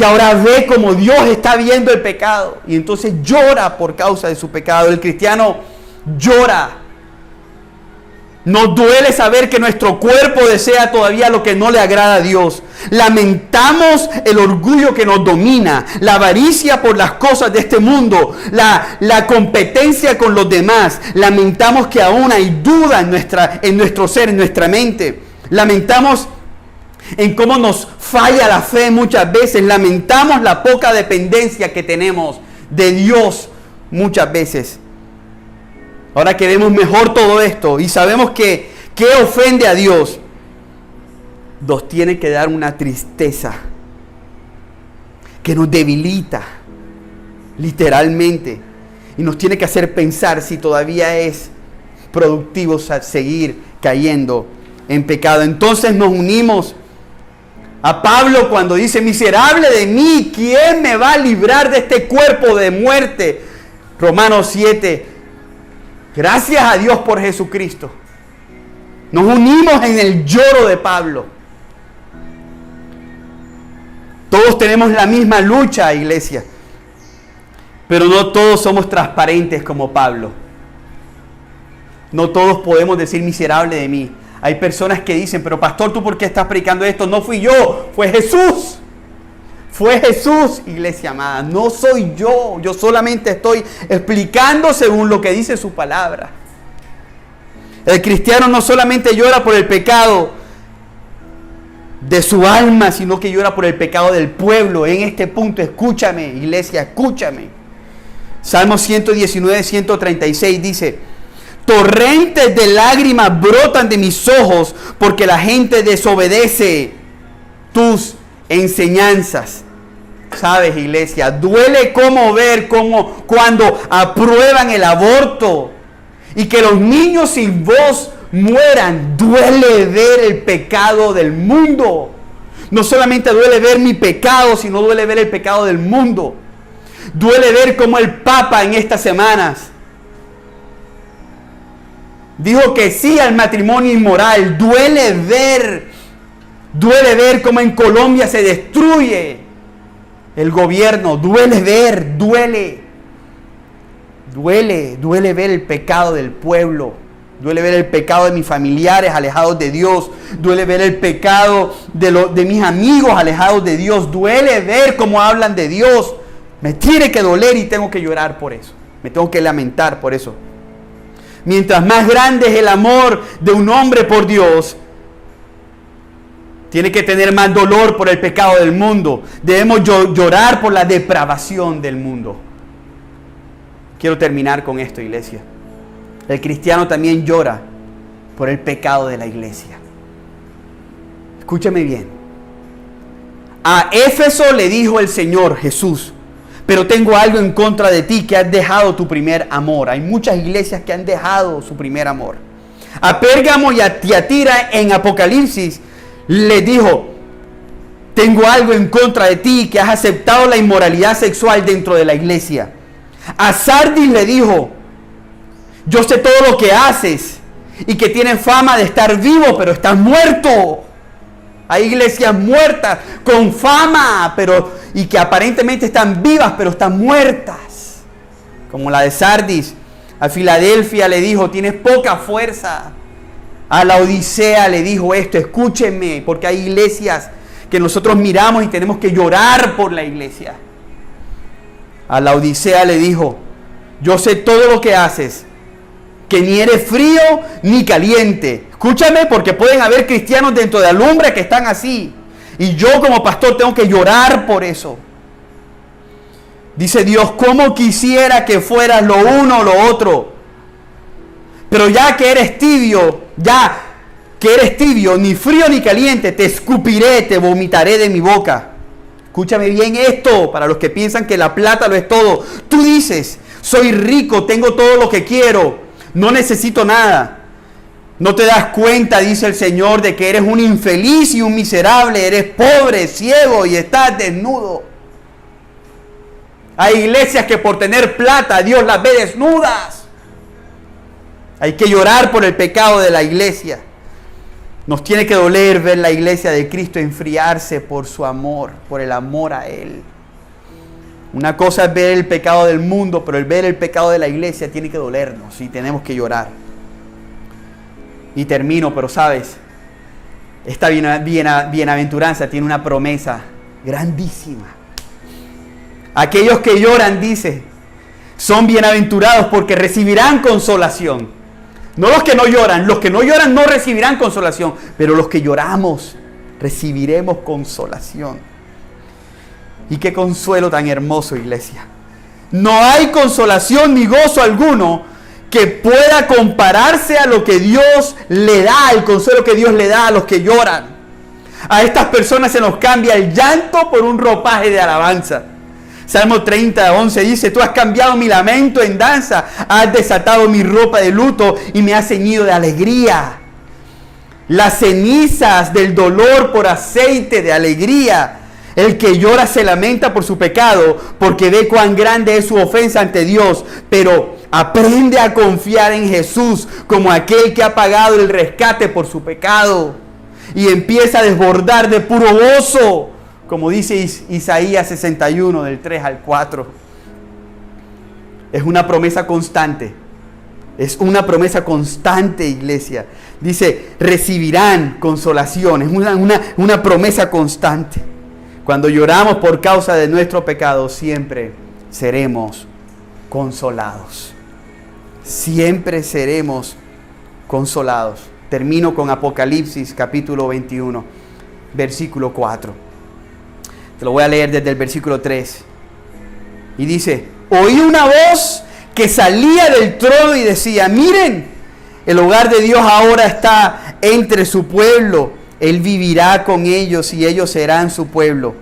ahora ve como Dios está viendo el pecado y entonces llora por causa de su pecado. El cristiano llora. Nos duele saber que nuestro cuerpo desea todavía lo que no le agrada a Dios. Lamentamos el orgullo que nos domina, la avaricia por las cosas de este mundo, la competencia con los demás. Lamentamos que aún hay duda en nuestro ser, en nuestra mente. Lamentamos en cómo nos falla la fe muchas veces. Lamentamos la poca dependencia que tenemos de Dios muchas veces. Ahora que vemos mejor todo esto y sabemos que ofende a Dios, nos tiene que dar una tristeza que nos debilita literalmente y nos tiene que hacer pensar si todavía es productivo seguir cayendo en pecado. Entonces nos unimos a Pablo cuando dice: miserable de mí, ¿quién me va a librar de este cuerpo de muerte? Romanos 7. Gracias a Dios por Jesucristo. Nos unimos en el lloro de Pablo. Todos tenemos la misma lucha, iglesia, pero no todos somos transparentes como Pablo. No todos podemos decir miserable de mí. Hay personas que dicen: pero pastor, ¿tú por qué estás predicando esto? No fui yo, fue Jesús. Fue Jesús, iglesia amada. No soy yo. Yo solamente estoy explicando según lo que dice su palabra. El cristiano no solamente llora por el pecado de su alma, sino que llora por el pecado del pueblo. En este punto, escúchame, iglesia, escúchame. Salmo 119, 136 dice: torrentes de lágrimas brotan de mis ojos porque la gente desobedece tus enseñanzas. Sabes, iglesia, duele como ver cómo cuando aprueban el aborto y que los niños sin voz mueran. Duele ver el pecado del mundo. No solamente duele ver mi pecado, sino duele ver el pecado del mundo. Duele ver cómo el Papa en estas semanas dijo que sí al matrimonio inmoral. Duele ver cómo en Colombia se destruye el gobierno. Duele ver el pecado del pueblo. Duele ver el pecado de mis familiares alejados de Dios. Duele ver el pecado de mis amigos alejados de Dios. Duele ver cómo hablan de Dios. Me tiene que doler y tengo que llorar por eso. Me tengo que lamentar por eso. Mientras más grande es el amor de un hombre por Dios, tiene que tener más dolor por el pecado del mundo. Debemos llorar por la depravación del mundo. Quiero terminar con esto, iglesia. El cristiano también llora por el pecado de la iglesia. Escúchame bien. A Éfeso le dijo el Señor Jesús: pero tengo algo en contra de ti, que has dejado tu primer amor. Hay muchas iglesias que han dejado su primer amor. A Pérgamo y a Tiatira en Apocalipsis le dijo: tengo algo en contra de ti, que has aceptado la inmoralidad sexual dentro de la iglesia. A Sardis le dijo: yo sé todo lo que haces y que tienes fama de estar vivo, pero estás muerto. Hay iglesias muertas con fama, y que aparentemente están vivas, pero están muertas. Como la de Sardis. A Filadelfia le dijo: tienes poca fuerza. A la Odisea le dijo esto: escúchenme, porque hay iglesias que nosotros miramos y tenemos que llorar por la iglesia. A la Odisea le dijo: yo sé todo lo que haces, que ni eres frío ni caliente. Escúchame, porque pueden haber cristianos dentro de Alumbra que están así. Y yo como pastor tengo que llorar por eso. Dice Dios: cómo quisiera que fueras lo uno o lo otro. Pero ya que eres tibio, ni frío ni caliente, te escupiré, te vomitaré de mi boca. Escúchame bien esto, para los que piensan que la plata lo es todo. Tú dices: soy rico, tengo todo lo que quiero, no necesito nada. No te das cuenta, dice el Señor, de que eres un infeliz y un miserable. Eres pobre, ciego y estás desnudo. Hay iglesias que por tener plata Dios las ve desnudas. Hay que llorar por el pecado de la iglesia. Nos tiene que doler ver la iglesia de Cristo enfriarse por su amor, por el amor a Él. Una cosa es ver el pecado del mundo, pero el ver el pecado de la iglesia tiene que dolernos y tenemos que llorar. Y termino, pero sabes, esta bienaventuranza tiene una promesa grandísima. Aquellos que lloran, dice, son bienaventurados porque recibirán consolación. No los que no lloran no recibirán consolación, pero los que lloramos recibiremos consolación. Y qué consuelo tan hermoso, iglesia. No hay consolación ni gozo alguno que pueda compararse a lo que Dios le da, el consuelo que Dios le da a los que lloran. A estas personas se nos cambia el llanto por un ropaje de alabanza. Salmo 30:11 dice: tú has cambiado mi lamento en danza, has desatado mi ropa de luto y me has ceñido de alegría. Las cenizas del dolor por aceite de alegría. El que llora se lamenta por su pecado, porque ve cuán grande es su ofensa ante Dios, pero aprende a confiar en Jesús como aquel que ha pagado el rescate por su pecado, y empieza a desbordar de puro gozo, como dice Isaías 61, del 3 al 4. Es una promesa constante. Es una promesa constante, iglesia. Dice, recibirán consolación. Es una promesa constante. Cuando lloramos por causa de nuestro pecado, siempre seremos consolados. Siempre seremos consolados. Termino con Apocalipsis capítulo 21, versículo 4. Te lo voy a leer desde el versículo 3. Y dice: oí una voz que salía del trono y decía: miren, el hogar de Dios ahora está entre su pueblo. Él vivirá con ellos y ellos serán su pueblo.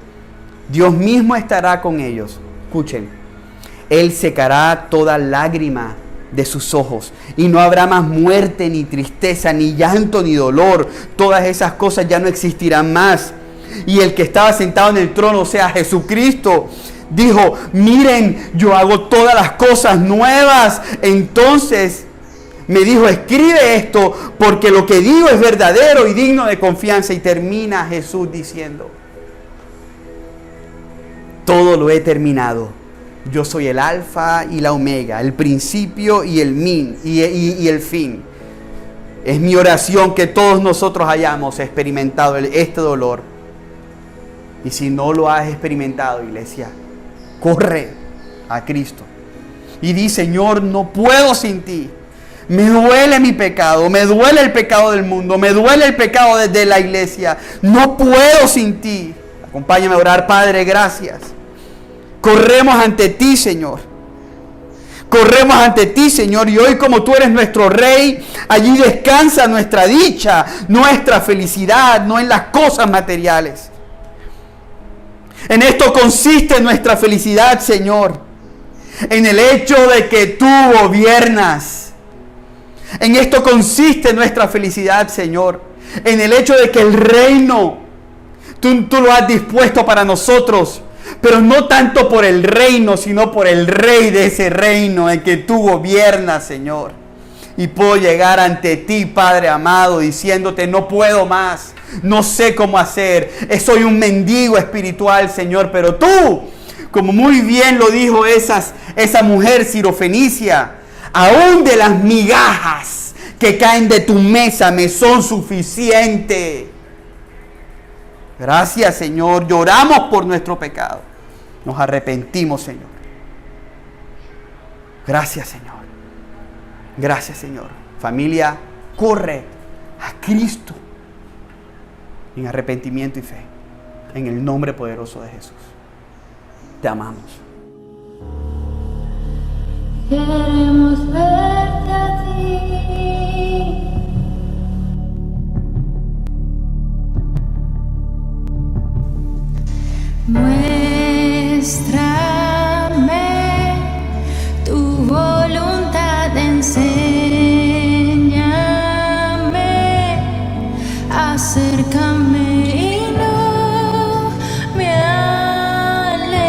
Dios mismo estará con ellos. Escuchen. Él secará toda lágrima de sus ojos y no habrá más muerte, ni tristeza, ni llanto, ni dolor. Todas esas cosas ya no existirán más. Y el que estaba sentado en el trono, o sea, Jesucristo, dijo: miren, yo hago todas las cosas nuevas. Entonces me dijo: escribe esto, porque lo que digo es verdadero y digno de confianza. Y termina Jesús diciendo: todo lo he terminado. Yo soy el alfa y la omega, el principio y el fin. Es mi oración que todos nosotros hayamos experimentado este dolor. Y si no lo has experimentado, iglesia, corre a Cristo y di: Señor, no puedo sin ti. Me duele mi pecado, me duele el pecado del mundo, me duele el pecado de la iglesia. No puedo sin ti. Acompáñame a orar. Padre, gracias. Corremos ante ti, Señor. Corremos ante ti, Señor, y hoy, como tú eres nuestro Rey, allí descansa nuestra dicha, nuestra felicidad, no en las cosas materiales. En esto consiste nuestra felicidad, Señor, en el hecho de que tú gobiernas. En esto consiste nuestra felicidad, Señor, en el hecho de que el reino, tú lo has dispuesto para nosotros, pero no tanto por el reino, sino por el Rey de ese reino en que tú gobiernas, Señor. Y puedo llegar ante ti, Padre amado, diciéndote: no puedo más, no sé cómo hacer, soy un mendigo espiritual, Señor, pero tú, como muy bien lo dijo esa mujer sirofenicia, aún de las migajas que caen de tu mesa me son suficientes. Gracias, Señor. Lloramos por nuestro pecado. Nos arrepentimos, Señor. Gracias, Señor. Gracias, Señor. Familia, corre a Cristo en arrepentimiento y fe. En el nombre poderoso de Jesús. Te amamos. Queremos verte a ti. Muéstrame tu voluntad, enséñame, acércame y no me alejaré.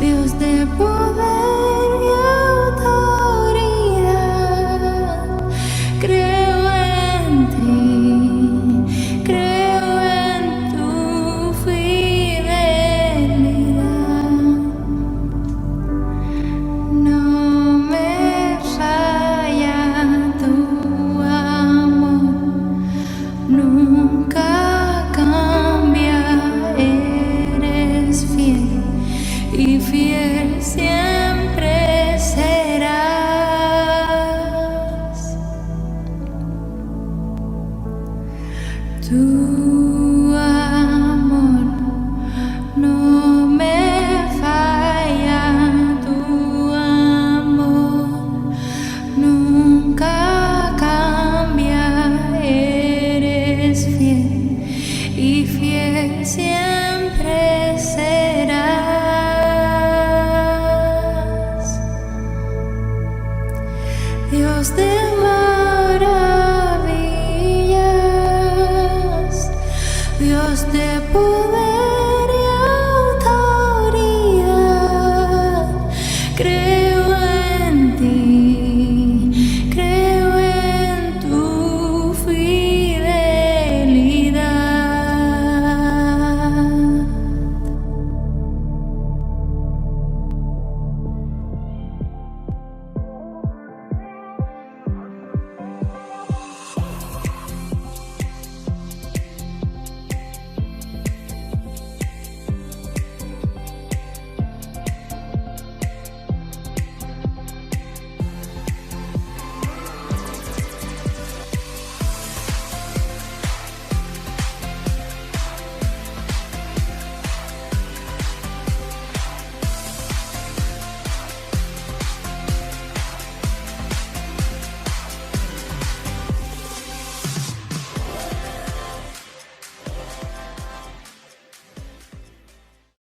Dios de poder y autoridad. Creo en ti, creo en tu fidelidad. No me falla tu amor, nunca cambia, eres fiel y fiel siempre.